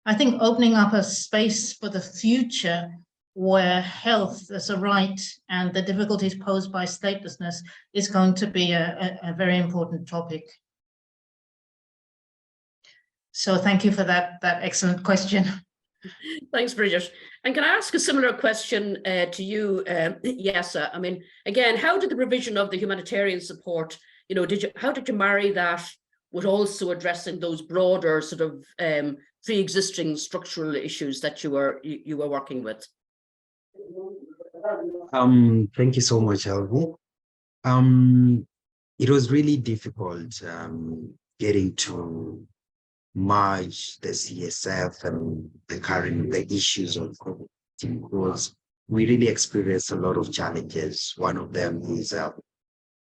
I think opening up a space for the future where health as a right and the difficulties posed by statelessness is going to be a very important topic. So thank you for that excellent question. Thanks, Bridget. And can I ask a similar question to you, Yasah? I mean, again, how did the provision of the humanitarian support, how did you marry that with also addressing those broader sort of pre-existing structural issues that you were working with? Thank you so much, Elvis. It was really difficult getting to merge the CSF and the issues of COVID, because we really experienced a lot of challenges. One of them is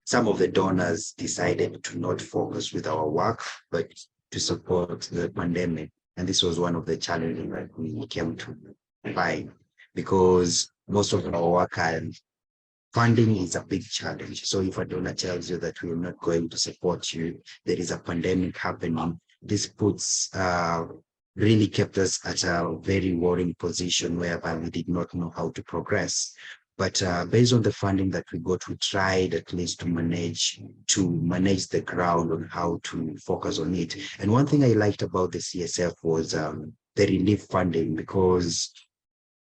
some of the donors decided to not focus with our work, but to support the pandemic. And this was one of the challenges that we came to find, because most of our work and funding is a big challenge. So if a donor tells you that we are not going to support you, there is a pandemic happening, this really kept us at a very worrying position whereby we did not know how to progress. But based on the funding that we got, we tried at least to manage the ground on how to focus on it. And one thing I liked about the CSF was the relief funding, because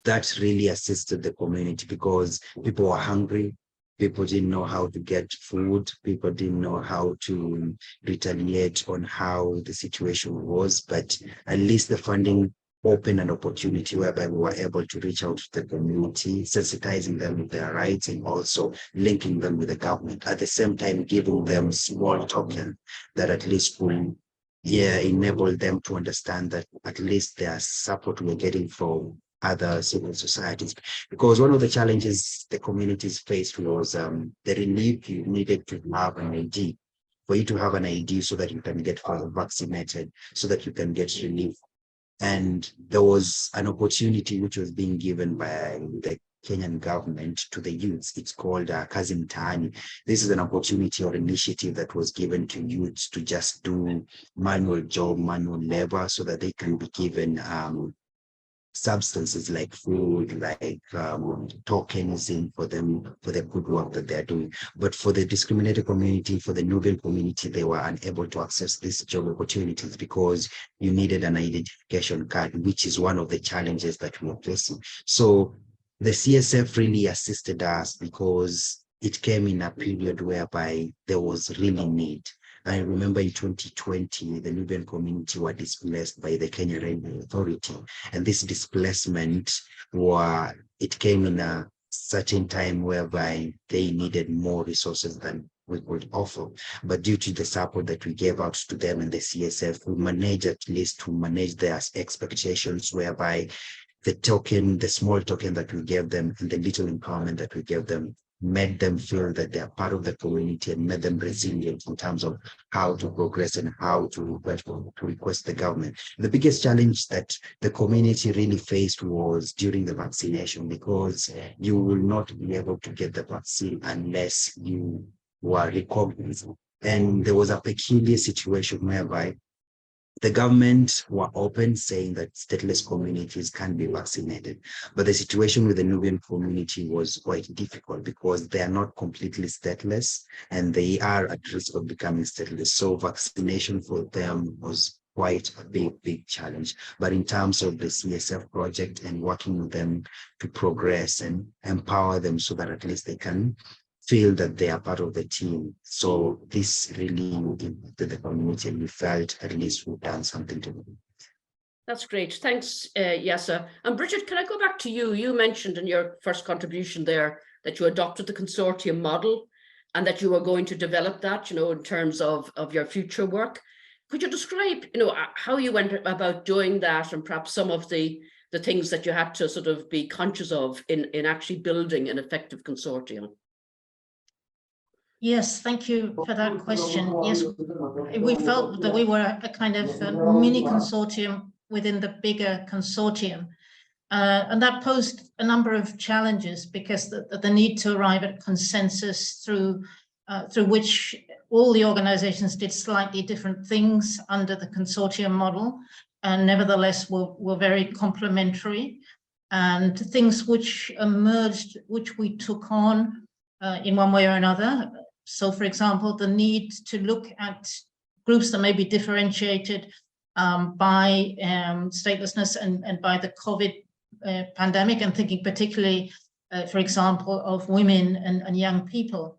that really assisted the community, because people were hungry. People didn't know how to get food. People didn't know how to retaliate on how the situation was. But at least the funding open an opportunity whereby we were able to reach out to the community, sensitizing them with their rights and also linking them with the government. At the same time, giving them small token that at least will enable them to understand that at least their support we're getting from other civil societies. Because one of the challenges the communities faced was the relief you needed to have an ID. For you to have an ID so that you can get vaccinated, so that you can get relief. And there was an opportunity which was being given by the Kenyan government to the youths. It's called Kazi Mtaani. This is an opportunity or initiative that was given to youths to just do manual job, manual labor, so that they can be given substances like food, like tokens in for them for the good work that they're doing. But for the discriminated community, for the Nubian community, they were unable to access these job opportunities because you needed an identification card, which is one of the challenges that we are facing. So the CSF really assisted us because it came in a period whereby there was really need. I remember in 2020, the Nubian community were displaced by the Kenya Railway Authority. And this displacement, it came in a certain time whereby they needed more resources than we could offer. But due to the support that we gave out to them and the CSF, we managed at least to manage their expectations, whereby the small token that we gave them and the little empowerment that we gave them made them feel that they are part of the community and made them resilient in terms of how to progress and how to request the government. The biggest challenge that the community really faced was during the vaccination, because you will not be able to get the vaccine unless you were recognized. And there was a peculiar situation whereby the government were open, saying that stateless communities can be vaccinated. But the situation with the Nubian community was quite difficult because they are not completely stateless and they are at risk of becoming stateless. So vaccination for them was quite a big challenge. But in terms of the CSF project and working with them to progress and empower them so that at least they can feel that they are part of the team. So this really impacted the community and we felt at least we've done something to them. That's great. Thanks, Yasah. And Bridget, can I go back to you? You mentioned in your first contribution there that you adopted the consortium model and that you were going to develop that, in terms of your future work. Could you describe, how you went about doing that and perhaps some of the things that you had to sort of be conscious of in actually building an effective consortium? Yes, thank you for that question. Yes, we felt that we were a kind of mini consortium within the bigger consortium. And that posed a number of challenges because the need to arrive at consensus through which all the organizations did slightly different things under the consortium model, and nevertheless were very complementary, and things which emerged, which we took on in one way or another. So, for example, the need to look at groups that may be differentiated by statelessness and by the COVID pandemic, and thinking particularly, for example, of women and young people.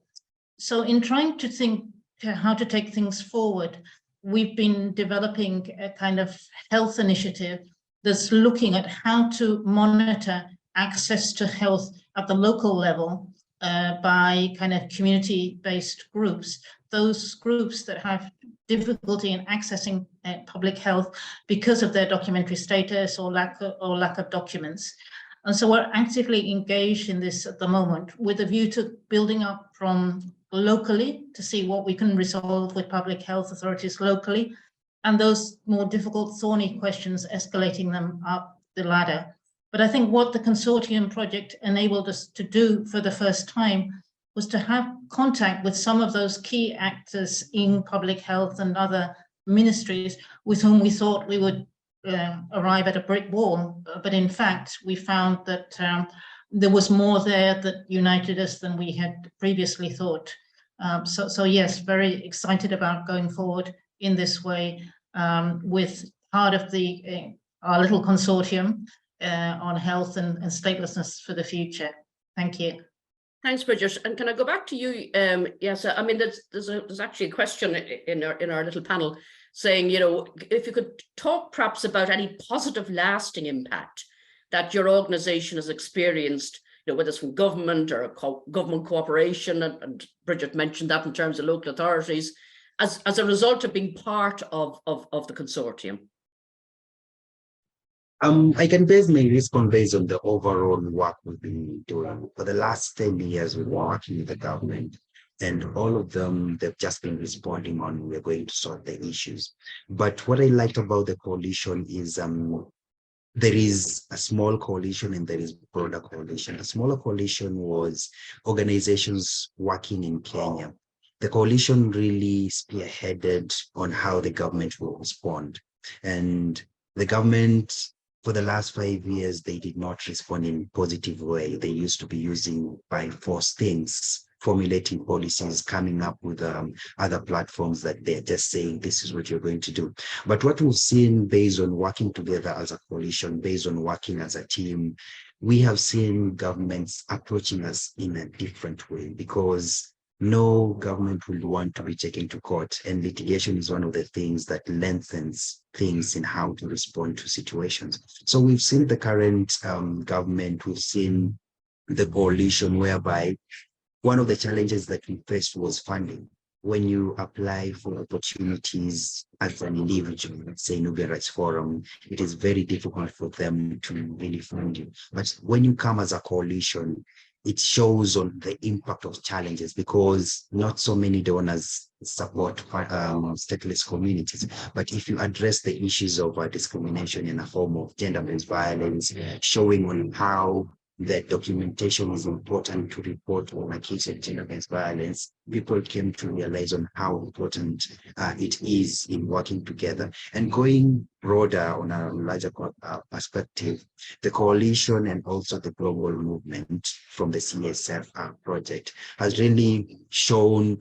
So in trying to think how to take things forward, we've been developing a kind of health initiative that's looking at how to monitor access to health at the local level by kind of community-based groups, those groups that have difficulty in accessing public health because of their documentary status or lack of documents. And so we're actively engaged in this at the moment with a view to building up from locally to see what we can resolve with public health authorities locally, and those more difficult, thorny questions, escalating them up the ladder. But I think what the consortium project enabled us to do for the first time was to have contact with some of those key actors in public health and other ministries with whom we thought we would arrive at a brick wall. But in fact, we found that there was more there that united us than we had previously thought. So yes, very excited about going forward in this way with part of our little consortium on health and statelessness for the future. Thank you. Thanks, Bridget. And can I go back to you? Yes, I mean, there's actually a question in our little panel. saying, you know, if you could talk perhaps about any positive lasting impact that your organization has experienced, you know, whether it's from government or government cooperation, and Bridget mentioned that in terms of local authorities, as a result of being part of the consortium. I can basically respond based on the overall work we've been doing. For the last 10 years, we've been working with the government, and all of them, they've just been responding on, we're going to solve the issues. But what I liked about the coalition is there is a small coalition and there is broader coalition. A smaller coalition was organizations working in Kenya. The coalition really spearheaded on how the government will respond. And the government, for the last 5 years, they did not respond in a positive way. They used to be using by force things, formulating policies, coming up with other platforms that they're just saying, this is what you're going to do. But what we've seen based on working together as a coalition, based on working as a team, we have seen governments approaching us in a different way, because no government will want to be taken to court, and litigation is one of the things that lengthens things in how to respond to situations. So we've seen the current government, we've seen the coalition, whereby one of the challenges that we faced was funding. When you apply for opportunities as an individual, let's say Nubia Rights Forum, it is very difficult for them to really fund you. But when you come as a coalition, it shows on the impact of challenges, because not so many donors support stateless communities. But if you address the issues of discrimination in a form of gender-based violence, showing on how that documentation is important to report on a case of gender-based violence, people came to realize on how important it is in working together. And going broader on a larger perspective, the coalition and also the global movement from the CESF project has really shown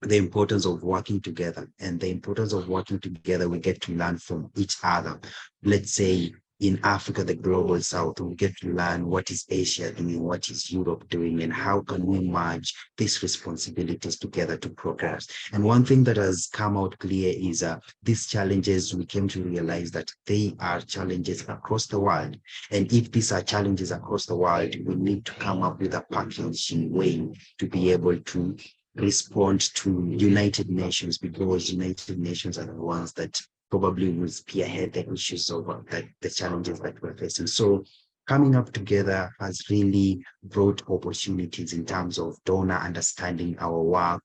the importance of working together. And the importance of working together, we get to learn from each other. Let's say in Africa, the global south, we get to learn what is Asia doing, what is Europe doing, and how can we merge these responsibilities together to progress. And one thing that has come out clear is these challenges, we came to realize that they are challenges across the world. And if these are challenges across the world, we need to come up with a packaging way to be able to respond to United Nations, because United Nations are the ones that probably will spearhead the issues of the challenges that we're facing. So coming up together has really brought opportunities in terms of donor understanding our work,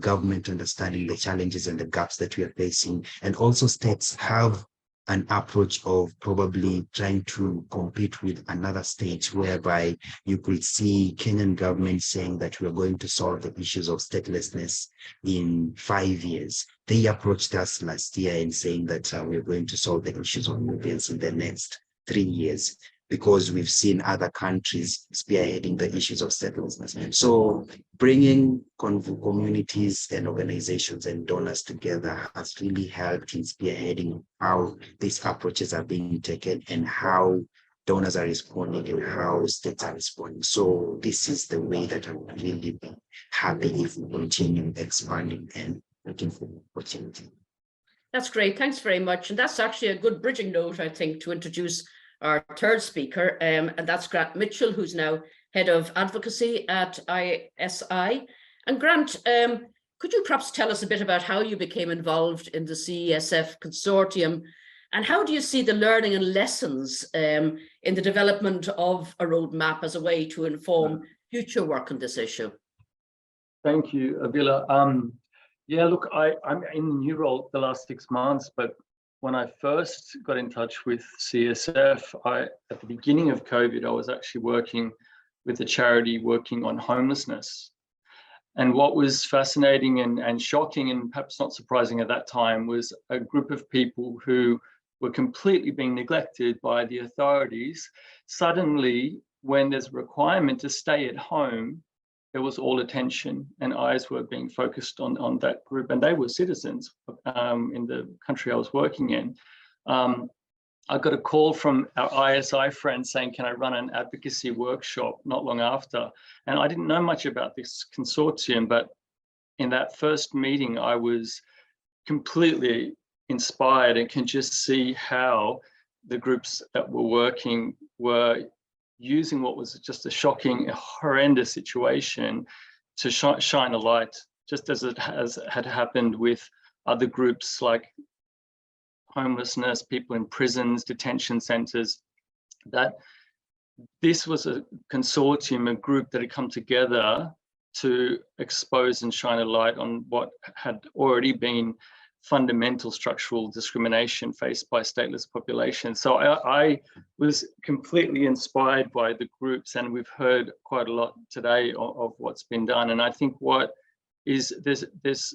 government understanding the challenges and the gaps that we are facing, and also states have an approach of probably trying to compete with another state, whereby you could see Kenyan government saying that we're going to solve the issues of statelessness in 5 years. They approached us last year and saying that we're going to solve the issues of Nubians in the next 3 years, because we've seen other countries spearheading the issues of statelessness. So bringing communities and organizations and donors together has really helped in spearheading how these approaches are being taken and how donors are responding and how states are responding. So this is the way that I would really be happy if we continue expanding and looking for opportunity. That's great. Thanks very much. And that's actually a good bridging note, I think, to introduce our third speaker, and that's Grant Mitchell, who's now Head of Advocacy at ISI. And Grant, could you perhaps tell us a bit about how you became involved in the CESF Consortium, and how do you see the learning and lessons in the development of a roadmap as a way to inform future work on this issue? Thank you, Avila. Yeah, look, I'm in the new role the last 6 months, but when I first got in touch with CSF, at the beginning of COVID, I was actually working with a charity working on homelessness. And what was fascinating and shocking, and perhaps not surprising at that time, was a group of people who were completely being neglected by the authorities. Suddenly, when there's a requirement to stay at home, there was all attention and eyes were being focused on that group, and they were citizens in the country I was working in. I got a call from our ISI friend saying, can I run an advocacy workshop not long after? And I didn't know much about this consortium, but in that first meeting, I was completely inspired and can just see how the groups that were working were using what was just a shocking, horrendous situation to shine a light, just as it had happened with other groups like homelessness, people in prisons, detention centers, that this was a consortium, a group that had come together to expose and shine a light on what had already been fundamental structural discrimination faced by stateless populations. So I was completely inspired by the groups, and we've heard quite a lot today of what's been done. And I think what is, there's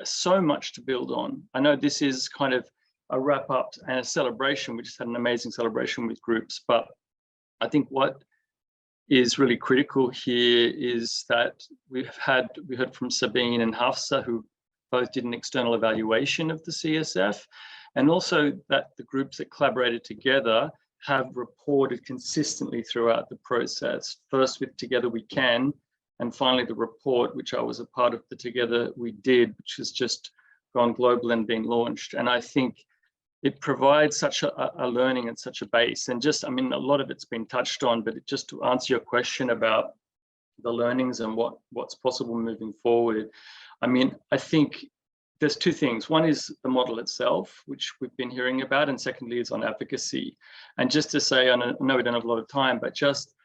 so much to build on. I know this is kind of a wrap up and a celebration. We just had an amazing celebration with groups, but I think what is really critical here is that we heard from Sabine and Yasah, who both did an external evaluation of the CESF, and also that the groups that collaborated together have reported consistently throughout the process, first with Together We Can, and finally the report, which I was a part of the Together We Did, which has just gone global and been launched. And I think it provides such a learning and such a base. And just, I mean, a lot of it's been touched on, but just to answer your question about the learnings and what's possible moving forward, I mean, I think there's two things. One is the model itself, which we've been hearing about, and secondly is on advocacy. And just to say, I know we don't have a lot of time, but just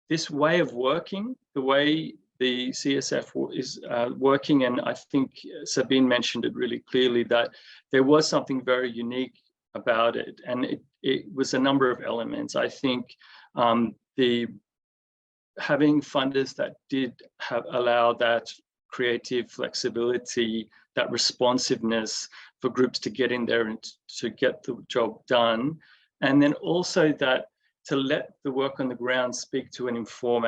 this way of working, the way the CESF is working, and I think Sabine mentioned it really clearly, that there was something very unique about it, and it was a number of elements. I think the having funders that did allow that creative flexibility, that responsiveness for groups to get in there and to get the job done, and then also that to let the work on the ground speak to and inform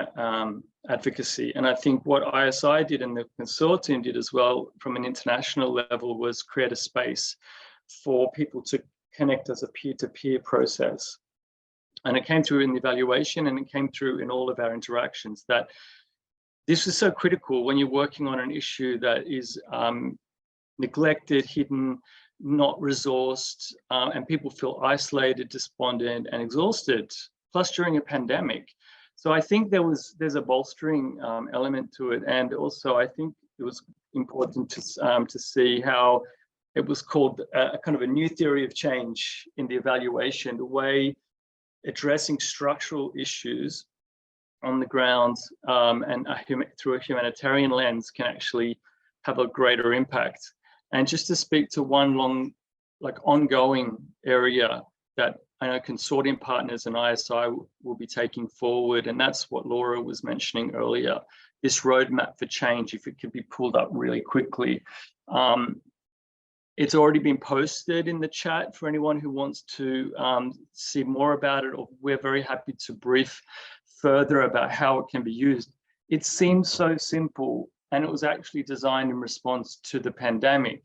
advocacy. And I think what ISI did and the consortium did as well from an international level was create a space for people to connect as a peer-to-peer process. And it came through in the evaluation, and it came through in all of our interactions, that this is so critical when you're working on an issue that is neglected, hidden, not resourced, and people feel isolated, despondent, and exhausted, plus during a pandemic. So I think there's a bolstering element to it. And also I think it was important to see how it was called a kind of a new theory of change in the evaluation, the way addressing structural issues on the ground and through a humanitarian lens can actually have a greater impact. And just to speak to one ongoing area that I know consortium partners and ISI will be taking forward, and that's what Laura was mentioning earlier, this roadmap for change, if it could be pulled up really quickly. It's already been posted in the chat for anyone who wants to see more about it, or we're very happy to brief further about how it can be used. It seems so simple, and it was actually designed in response to the pandemic.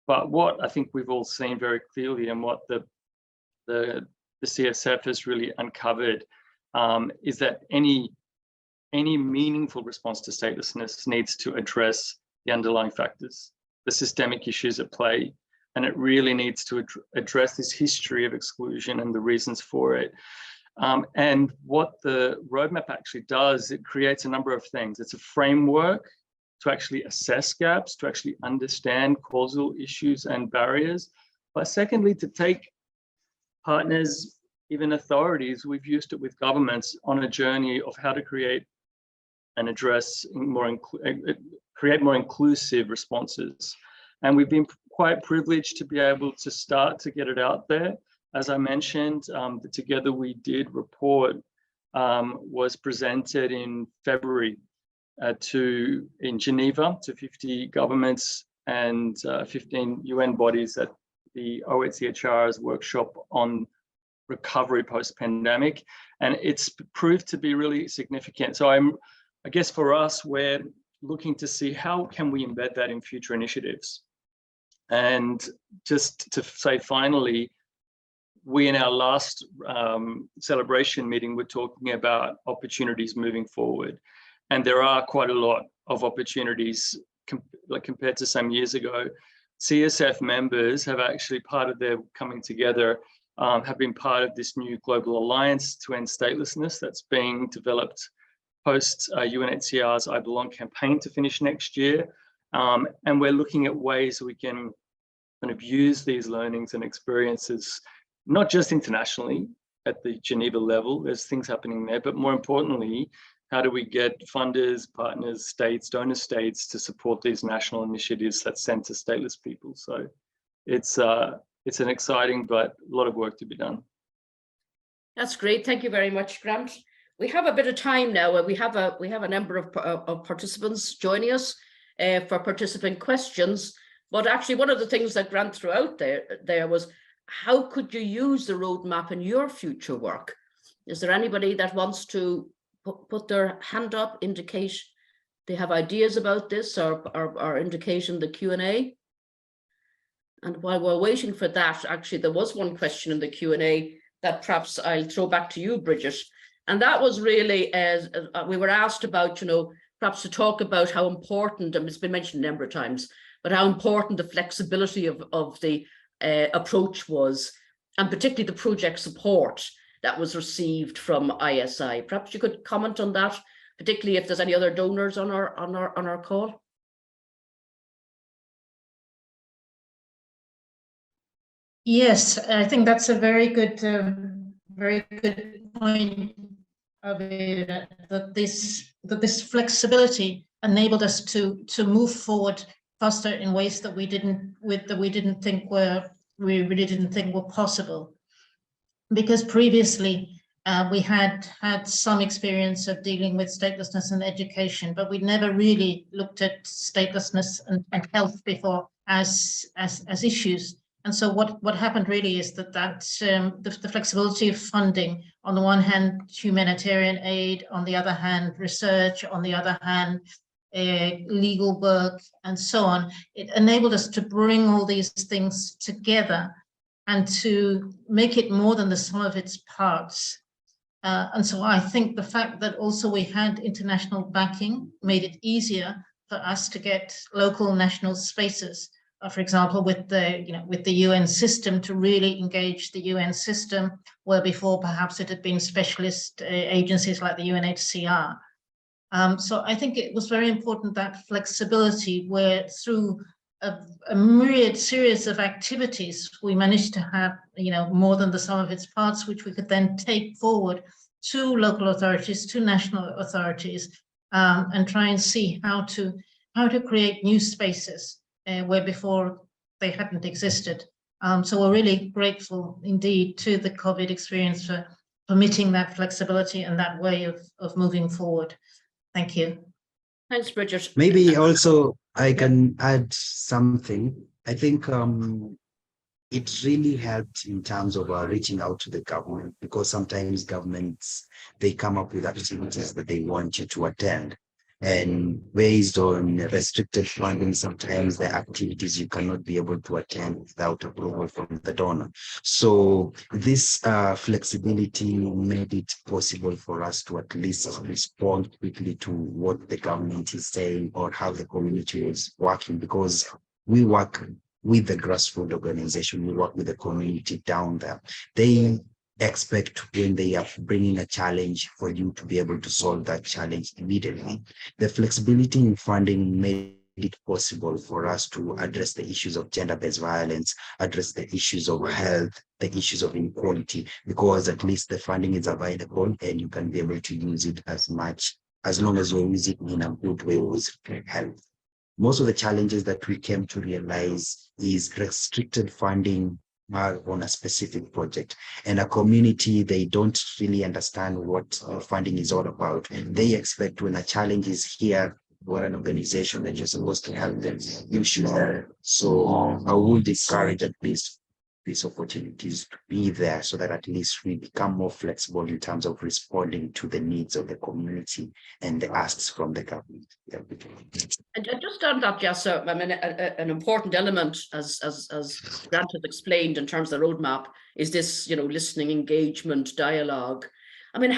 But what I think we've all seen very clearly, and what the CSF has really uncovered, is that any meaningful response to statelessness needs to address the underlying factors, the systemic issues at play, and it really needs to address this history of exclusion and the reasons for it. And what the roadmap actually does, it creates a number of things. It's a framework to actually assess gaps, to actually understand causal issues and barriers, but secondly, to take partners, even authorities, we've used it with governments on a journey of how to create and address create more inclusive responses. And we've been quite privileged to be able to start to get it out there. As I mentioned, the Together We Did report was presented in February in Geneva to 50 governments and 15 UN bodies at the OHCHR's workshop on recovery post-pandemic, and it's proved to be really significant. So I guess for us, we're looking to see how can we embed that in future initiatives. And just to say finally, we in our last celebration meeting were talking about opportunities moving forward, and there are quite a lot of opportunities compared to some years ago. CSF members have actually part of their coming together, have been part of this new global alliance to end statelessness that's being developed post UNHCR's I Belong campaign to finish next year. And we're looking at ways we can kind of use these learnings and experiences, not just internationally at the Geneva level, there's things happening there, but more importantly, how do we get funders, partners, states, donor states to support these national initiatives that center stateless people? So it's an exciting, but a lot of work to be done. That's great. Thank you very much, Grant. We have a bit of time now. We have a number of participants joining us for participant questions. But actually, one of the things that Grant threw out there was, how could you use the roadmap in your future work? Is there anybody that wants to put their hand up, indicate they have ideas about this, or indicate in the Q&A? And while we're waiting for that, actually, there was one question in the Q&A that perhaps I'll throw back to you, Bridget. And that was really, as we were asked about, perhaps to talk about how important, and it's been mentioned a number of times, but how important the flexibility of the approach was, and particularly the project support that was received from ISI. Perhaps you could comment on that, particularly if there's any other donors on our call. Yes, I think that's a very good point of it, that this flexibility enabled us to move forward faster in ways that we really didn't think were possible. Because previously we had some experience of dealing with statelessness and education, but we never really looked at statelessness and health before as issues. And so what happened really is that the flexibility of funding, on the one hand, humanitarian aid, on the other hand, research, on the other hand, legal work, and so on, it enabled us to bring all these things together and to make it more than the sum of its parts. And so I think the fact that also we had international backing made it easier for us to get local national spaces. For example, with the UN system, to really engage the UN system, where before perhaps it had been specialist agencies like the UNHCR. So I think it was very important, that flexibility, where through a myriad series of activities, we managed to have more than the sum of its parts, which we could then take forward to local authorities, to national authorities, and try and see how to create new spaces where before they hadn't existed. So we're really grateful indeed to the COVID experience for permitting that flexibility and that way of moving forward. Thank you. Thanks, Bridget. Maybe also I can add something. I think it really helped in terms of reaching out to the government, because sometimes governments, they come up with activities that they want you to attend. And based on restricted funding, sometimes the activities you cannot be able to attend without approval from the donor. So this flexibility made it possible for us to at least respond quickly to what the government is saying or how the community is working, because we work with the grassroots organization, we work with the community down there. They expect, when they are bringing a challenge, for you to be able to solve that challenge immediately. The flexibility in funding made it possible for us to address the issues of gender-based violence, address the issues of health, the issues of inequality, because at least the funding is available and you can be able to use it as long as you use it in a good way with health. Most of the challenges that we came to realize is restricted funding on a specific project, and a community, they don't really understand what funding is all about. And they expect when a challenge is here, or an organization that you're supposed to help them, you should help. So I would discourage at least these opportunities to be there, so that at least we become more flexible in terms of responding to the needs of the community and the asks from the government. Yeah. And just on that, Yasah, I mean, an important element, as Grant has explained in terms of the roadmap, is this, listening, engagement, dialogue. I mean,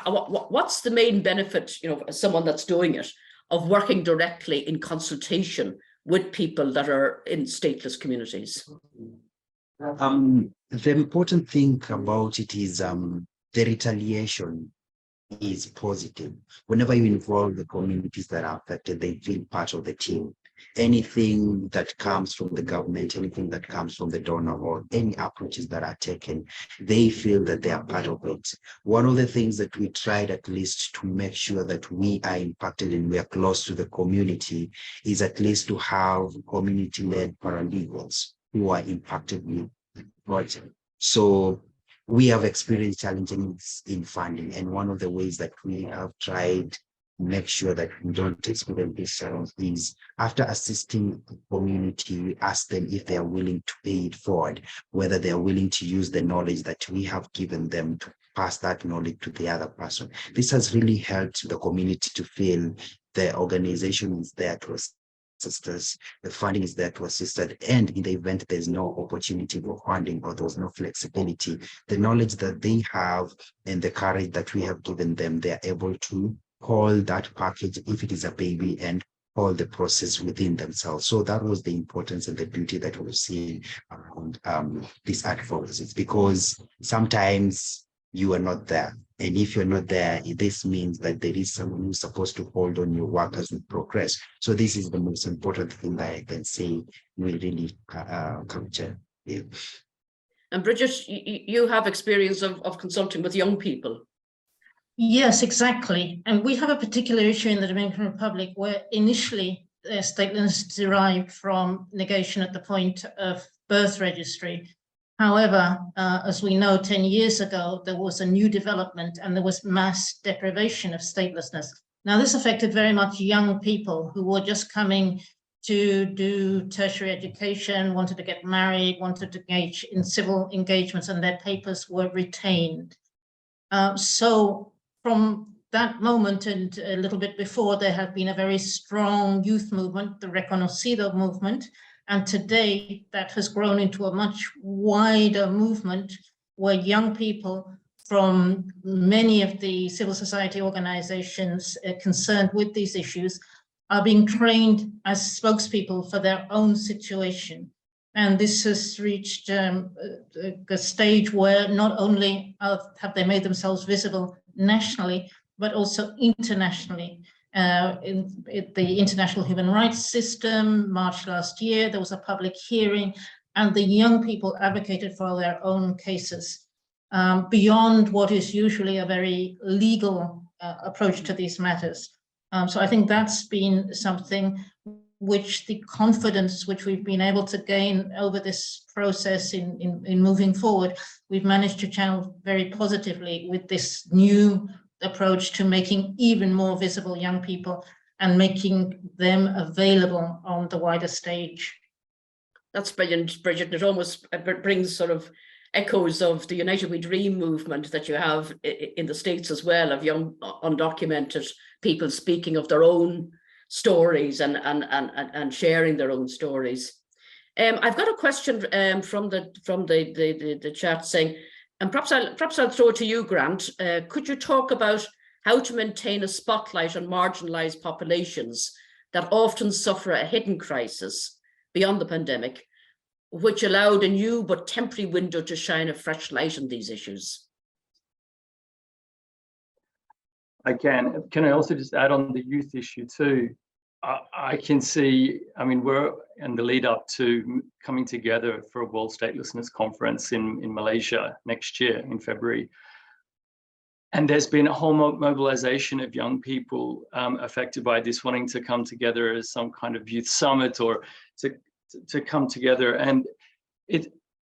what's the main benefit, as someone that's doing it, of working directly in consultation with people that are in stateless communities? The important thing about it is the retaliation is positive. Whenever you involve the communities that are affected, they feel part of the team. Anything that comes from the government, anything that comes from the donor, or any approaches that are taken, they feel that they are part of it. One of the things that we tried at least to make sure that we are impacted and we are close to the community is at least to have community-led paralegals who are impacted with the project. So we have experienced challenges in funding, and one of the ways that we have tried to make sure that we don't experience this challenge is after assisting the community, we ask them if they are willing to pay it forward, whether they are willing to use the knowledge that we have given them to pass that knowledge to the other person. This has really helped the community to feel the organization is there to assist us, the funding is there to assist us, and in the event there's no opportunity for funding or there's no flexibility, the knowledge that they have and the courage that we have given them, they're able to call that package, if it is a baby, and call the process within themselves. So that was the importance and the beauty that we've seen around these advocacies, because sometimes you are not there. And if you're not there, this means that there is someone who's supposed to hold on your work as we progress. So this is the most important thing that I can say we really capture. Yeah. And Bridget, you have experience of consulting with young people. Yes, exactly. And we have a particular issue in the Dominican Republic where initially statelessness derived from negation at the point of birth registry. However, as we know, 10 years ago, there was a new development and there was mass deprivation of statelessness. Now, this affected very much young people who were just coming to do tertiary education, wanted to get married, wanted to engage in civil engagements, and their papers were retained. So from that moment and a little bit before, there had been a very strong youth movement, the Reconocido movement, and today that has grown into a much wider movement where young people from many of the civil society organizations concerned with these issues are being trained as spokespeople for their own situation. And this has reached a stage where not only have they made themselves visible nationally, but also internationally. In the international human rights system, March last year, there was a public hearing, and the young people advocated for their own cases beyond what is usually a very legal approach to these matters. So I think that's been something which the confidence which we've been able to gain over this process in moving forward, we've managed to channel very positively with this new approach to making even more visible young people and making them available on the wider stage. That's brilliant, Bridget. It almost brings sort of echoes of the United We Dream movement that you have in the States as well, of young undocumented people speaking of their own stories and sharing their own stories. I've got a question from the chat saying, and perhaps I'll throw it to you, Grant. Could you talk about how to maintain a spotlight on marginalized populations that often suffer a hidden crisis beyond the pandemic, which allowed a new but temporary window to shine a fresh light on these issues? Again, can I also just add on the youth issue too? I can see, I mean, we're in the lead up to coming together for a World Statelessness Conference in Malaysia next year in February. And there's been a whole mobilization of young people affected by this, wanting to come together as some kind of youth summit or to come together. And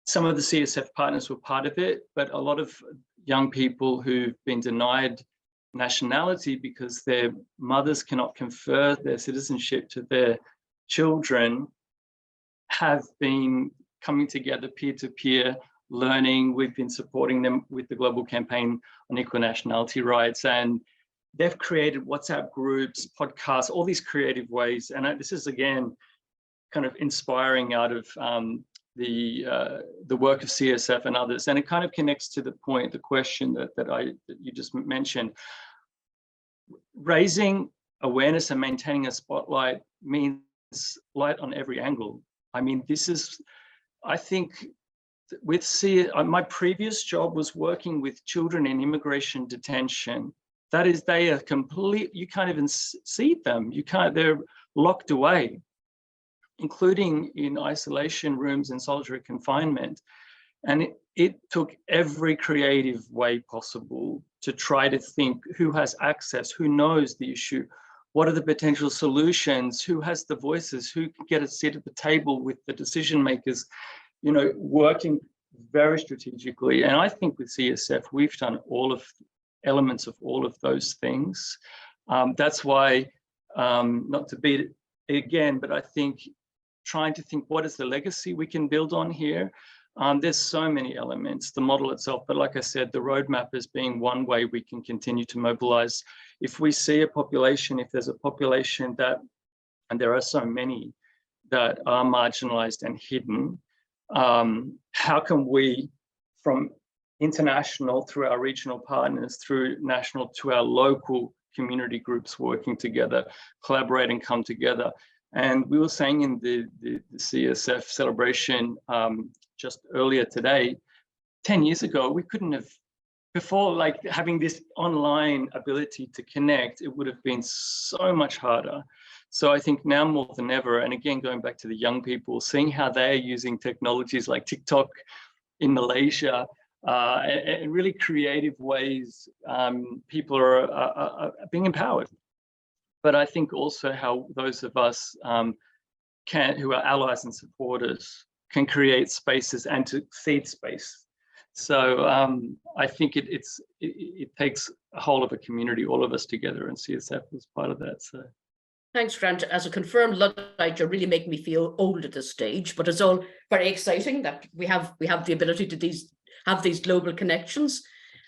some of the CSF partners were part of it, but a lot of young people who've been denied nationality because their mothers cannot confer their citizenship to their children have been coming together peer-to-peer learning. We've been supporting them with the global campaign on equal nationality rights, and they've created WhatsApp groups, podcasts, all these creative ways. And this is again kind of inspiring out of the work of CSF and others, and it kind of connects to the point, the question that you just mentioned. Raising awareness and maintaining a spotlight means light on every angle. I mean, this is, I think, with my previous job was working with children in immigration detention. That is, they are complete, you can't even see them. You can't, they're locked away, including in isolation rooms and solitary confinement. And it took every creative way possible to try to think who has access, who knows the issue, what are the potential solutions, who has the voices, who can get a seat at the table with the decision makers, you know, working very strategically. And I think with CESF, we've done all of elements of all of those things. That's why, not to beat it again, but I think trying to think what is the legacy we can build on here. There's so many elements, the model itself, but like I said, the roadmap is being one way we can continue to mobilize. If we see a population, if there's a population that, and there are so many that are marginalized and hidden, how can we, from international, through our regional partners, through national, to our local community groups working together, collaborate and come together. And we were saying in the CESF celebration just earlier today, 10 years ago, we couldn't have, before like having this online ability to connect, it would have been so much harder. So I think now more than ever, and again, going back to the young people, seeing how they're using technologies like TikTok in Malaysia, and really creative ways, people are being empowered. But I think also how those of us who are allies and supporters can create spaces and to seed space. So I think it takes a whole of a community, all of us together, and CESF is part of that. So. Thanks, Grant. As a confirmed Luddite, you really make me feel old at this stage, but it's all very exciting that we have the ability to have these global connections.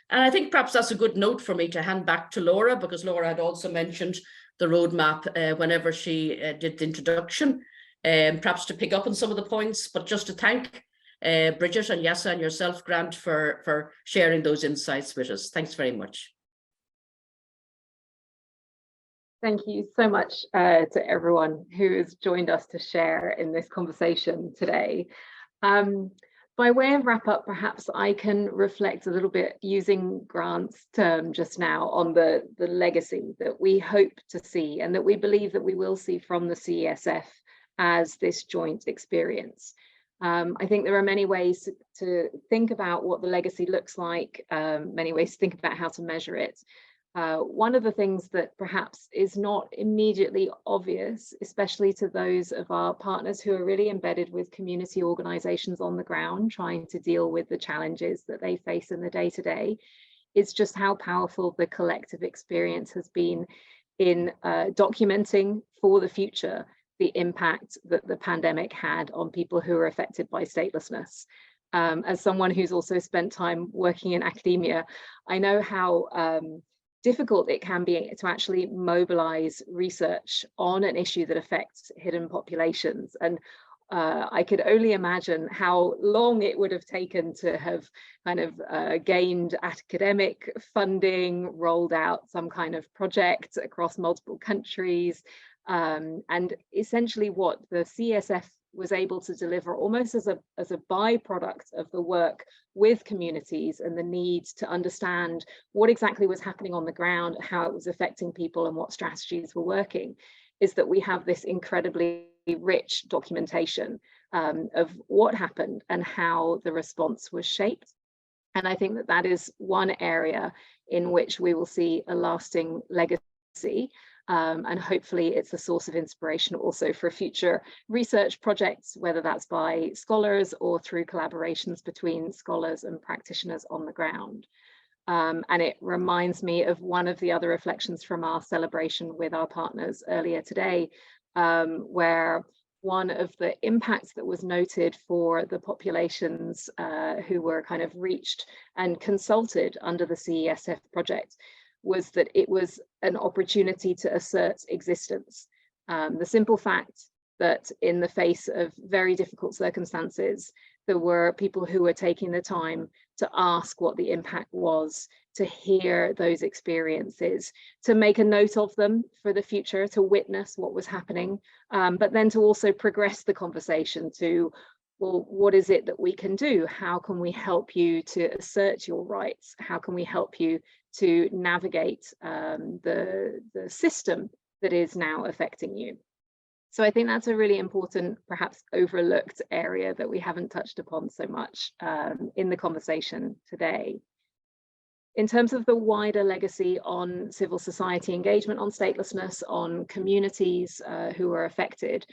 And I think perhaps that's a good note for me to hand back to Laura, because Laura had also mentioned the roadmap whenever she did the introduction, perhaps to pick up on some of the points, but just to thank Bridget and Yasah and yourself, Grant, for sharing those insights with us. Thanks very much. Thank you so much to everyone who has joined us to share in this conversation today. By way of wrap up, perhaps I can reflect a little bit using Grant's term just now on the legacy that we hope to see and that we believe that we will see from the CESF as this joint experience. I think there are many ways to think about what the legacy looks like, many ways to think about how to measure it. One of the things that perhaps is not immediately obvious, especially to those of our partners who are really embedded with community organizations on the ground, trying to deal with the challenges that they face in the day-to-day, is just how powerful the collective experience has been in documenting for the future the impact that the pandemic had on people who are affected by statelessness. As someone who's also spent time working in academia, I know how difficult it can be to actually mobilize research on an issue that affects hidden populations. And I could only imagine how long it would have taken to have kind of gained academic funding, rolled out some kind of project across multiple countries. And essentially what the CESF was able to deliver almost as a byproduct of the work with communities and the need to understand what exactly was happening on the ground, how it was affecting people and what strategies were working, is that we have this incredibly rich documentation of what happened and how the response was shaped. And I think that that is one area in which we will see a lasting legacy. And hopefully it's a source of inspiration also for future research projects, whether that's by scholars or through collaborations between scholars and practitioners on the ground. And it reminds me of one of the other reflections from our celebration with our partners earlier today, where one of the impacts that was noted for the populations who were kind of reached and consulted under the CESF project was that it was an opportunity to assert existence. The simple fact that in the face of very difficult circumstances, There were people who were taking the time to ask what the impact was, to hear those experiences, to make a note of them for the future, to witness what was happening, but then to also progress the conversation to, well, what is it that we can do? How can we help you to assert your rights? How can we help you to navigate the system that is now affecting you? So I think that's a really important, perhaps overlooked area that we haven't touched upon so much in the conversation today. In terms of the wider legacy on civil society engagement on statelessness, on communities who are affected,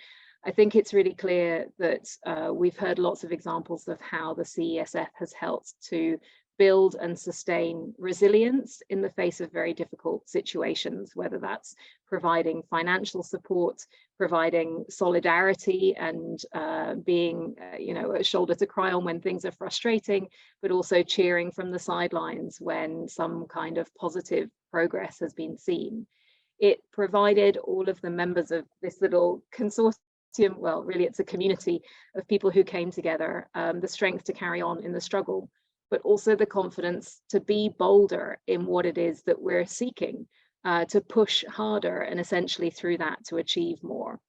I think it's really clear that we've heard lots of examples of how the CESF has helped to build and sustain resilience in the face of very difficult situations, whether that's providing financial support, providing solidarity and being a shoulder to cry on when things are frustrating, but also cheering from the sidelines when some kind of positive progress has been seen. It provided all of the members of this little consortium, well, really it's a community of people who came together, the strength to carry on in the struggle, but also the confidence to be bolder in what it is that we're seeking, to push harder and essentially through that to achieve more.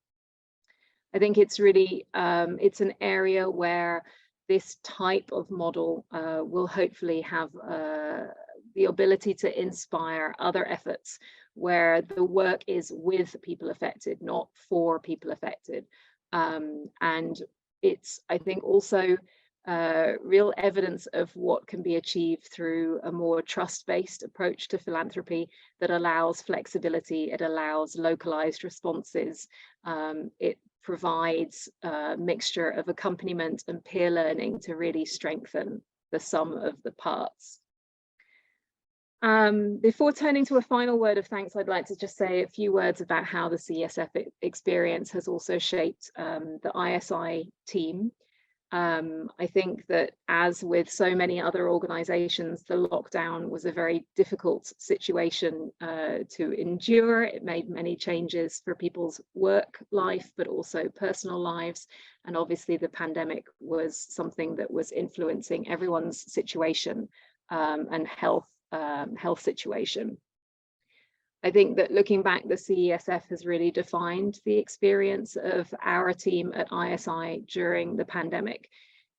I think it's really, it's an area where this type of model will hopefully have the ability to inspire other efforts where the work is with people affected, not for people affected. And it's, I think, also real evidence of what can be achieved through a more trust-based approach to philanthropy that allows flexibility, it allows localized responses, it provides a mixture of accompaniment and peer learning to really strengthen the sum of the parts. Before turning to a final word of thanks, I'd like to just say a few words about how the CESF experience has also shaped the ISI team. I think that, as with so many other organizations, the lockdown was a very difficult situation to endure. It made many changes for people's work life, but also personal lives. And obviously the pandemic was something that was influencing everyone's situation and health situation. I think that looking back, the CESF has really defined the experience of our team at ISI during the pandemic.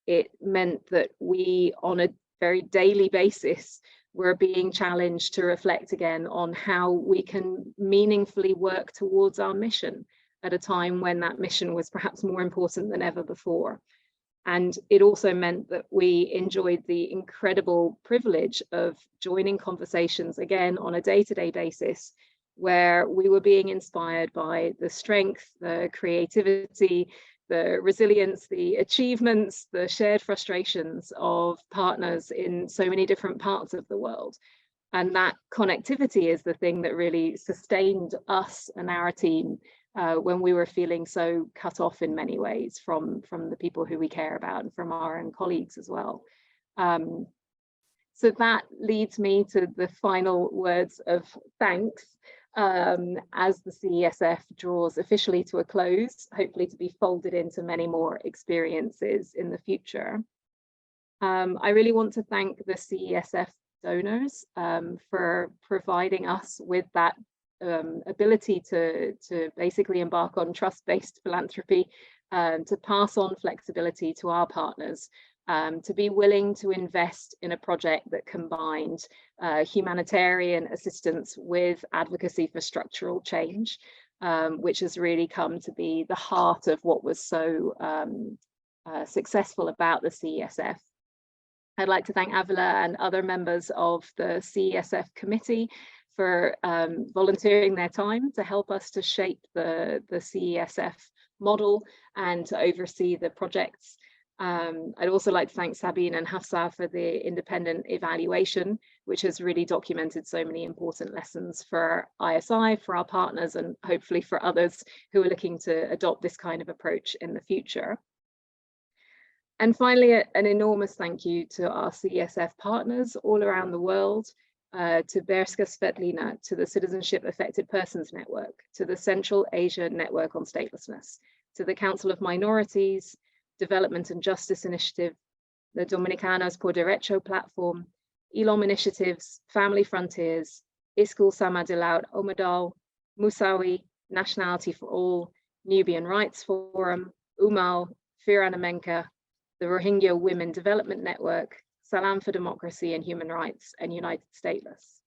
It meant that we, on a very daily basis, were being challenged to reflect again on how we can meaningfully work towards our mission at a time when that mission was perhaps more important than ever before. And it also meant that we enjoyed the incredible privilege of joining conversations again on a day-to-day basis, where we were being inspired by the strength, the creativity, the resilience, the achievements, the shared frustrations of partners in so many different parts of the world. And that connectivity is the thing that really sustained us and our team when we were feeling so cut off in many ways from the people who we care about and from our own colleagues as well. So that leads me to the final words of thanks as the CESF draws officially to a close, hopefully to be folded into many more experiences in the future. I really want to thank the CESF donors for providing us with that ability to basically embark on trust-based philanthropy, to pass on flexibility to our partners, to be willing to invest in a project that combined humanitarian assistance with advocacy for structural change, which has really come to be the heart of what was so successful about the CESF. I'd like to thank Avila and other members of the CESF committee for volunteering their time to help us to shape the CESF model and to oversee the projects. I'd also like to thank Sabine and Yasah for the independent evaluation, which has really documented so many important lessons for ISI, for our partners, and hopefully for others who are looking to adopt this kind of approach in the future. And finally, an enormous thank you to our CESF partners all around the world, to Berisha Svetlina, to the Citizenship Affected Persons Network, to the Central Asia Network on Statelessness, to the Council of Minorities, Development and Justice Initiative, the Dominicanos por Derecho platform, Ilom Initiatives, Family Frontiers, Iskul Sama Dilaut Omadal, Musawi, Nationality for All, Nubian Rights Forum, Umal, Firanamenka, the Rohingya Women Development Network, Salam for Democracy and Human Rights, and United Stateless.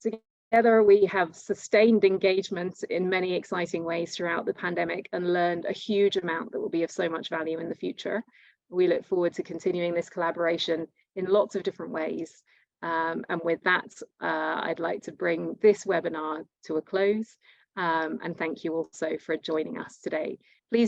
Together, we have sustained engagement in many exciting ways throughout the pandemic and learned a huge amount that will be of so much value in the future. We look forward to continuing this collaboration in lots of different ways. And with that, I'd like to bring this webinar to a close. And thank you also for joining us today. Please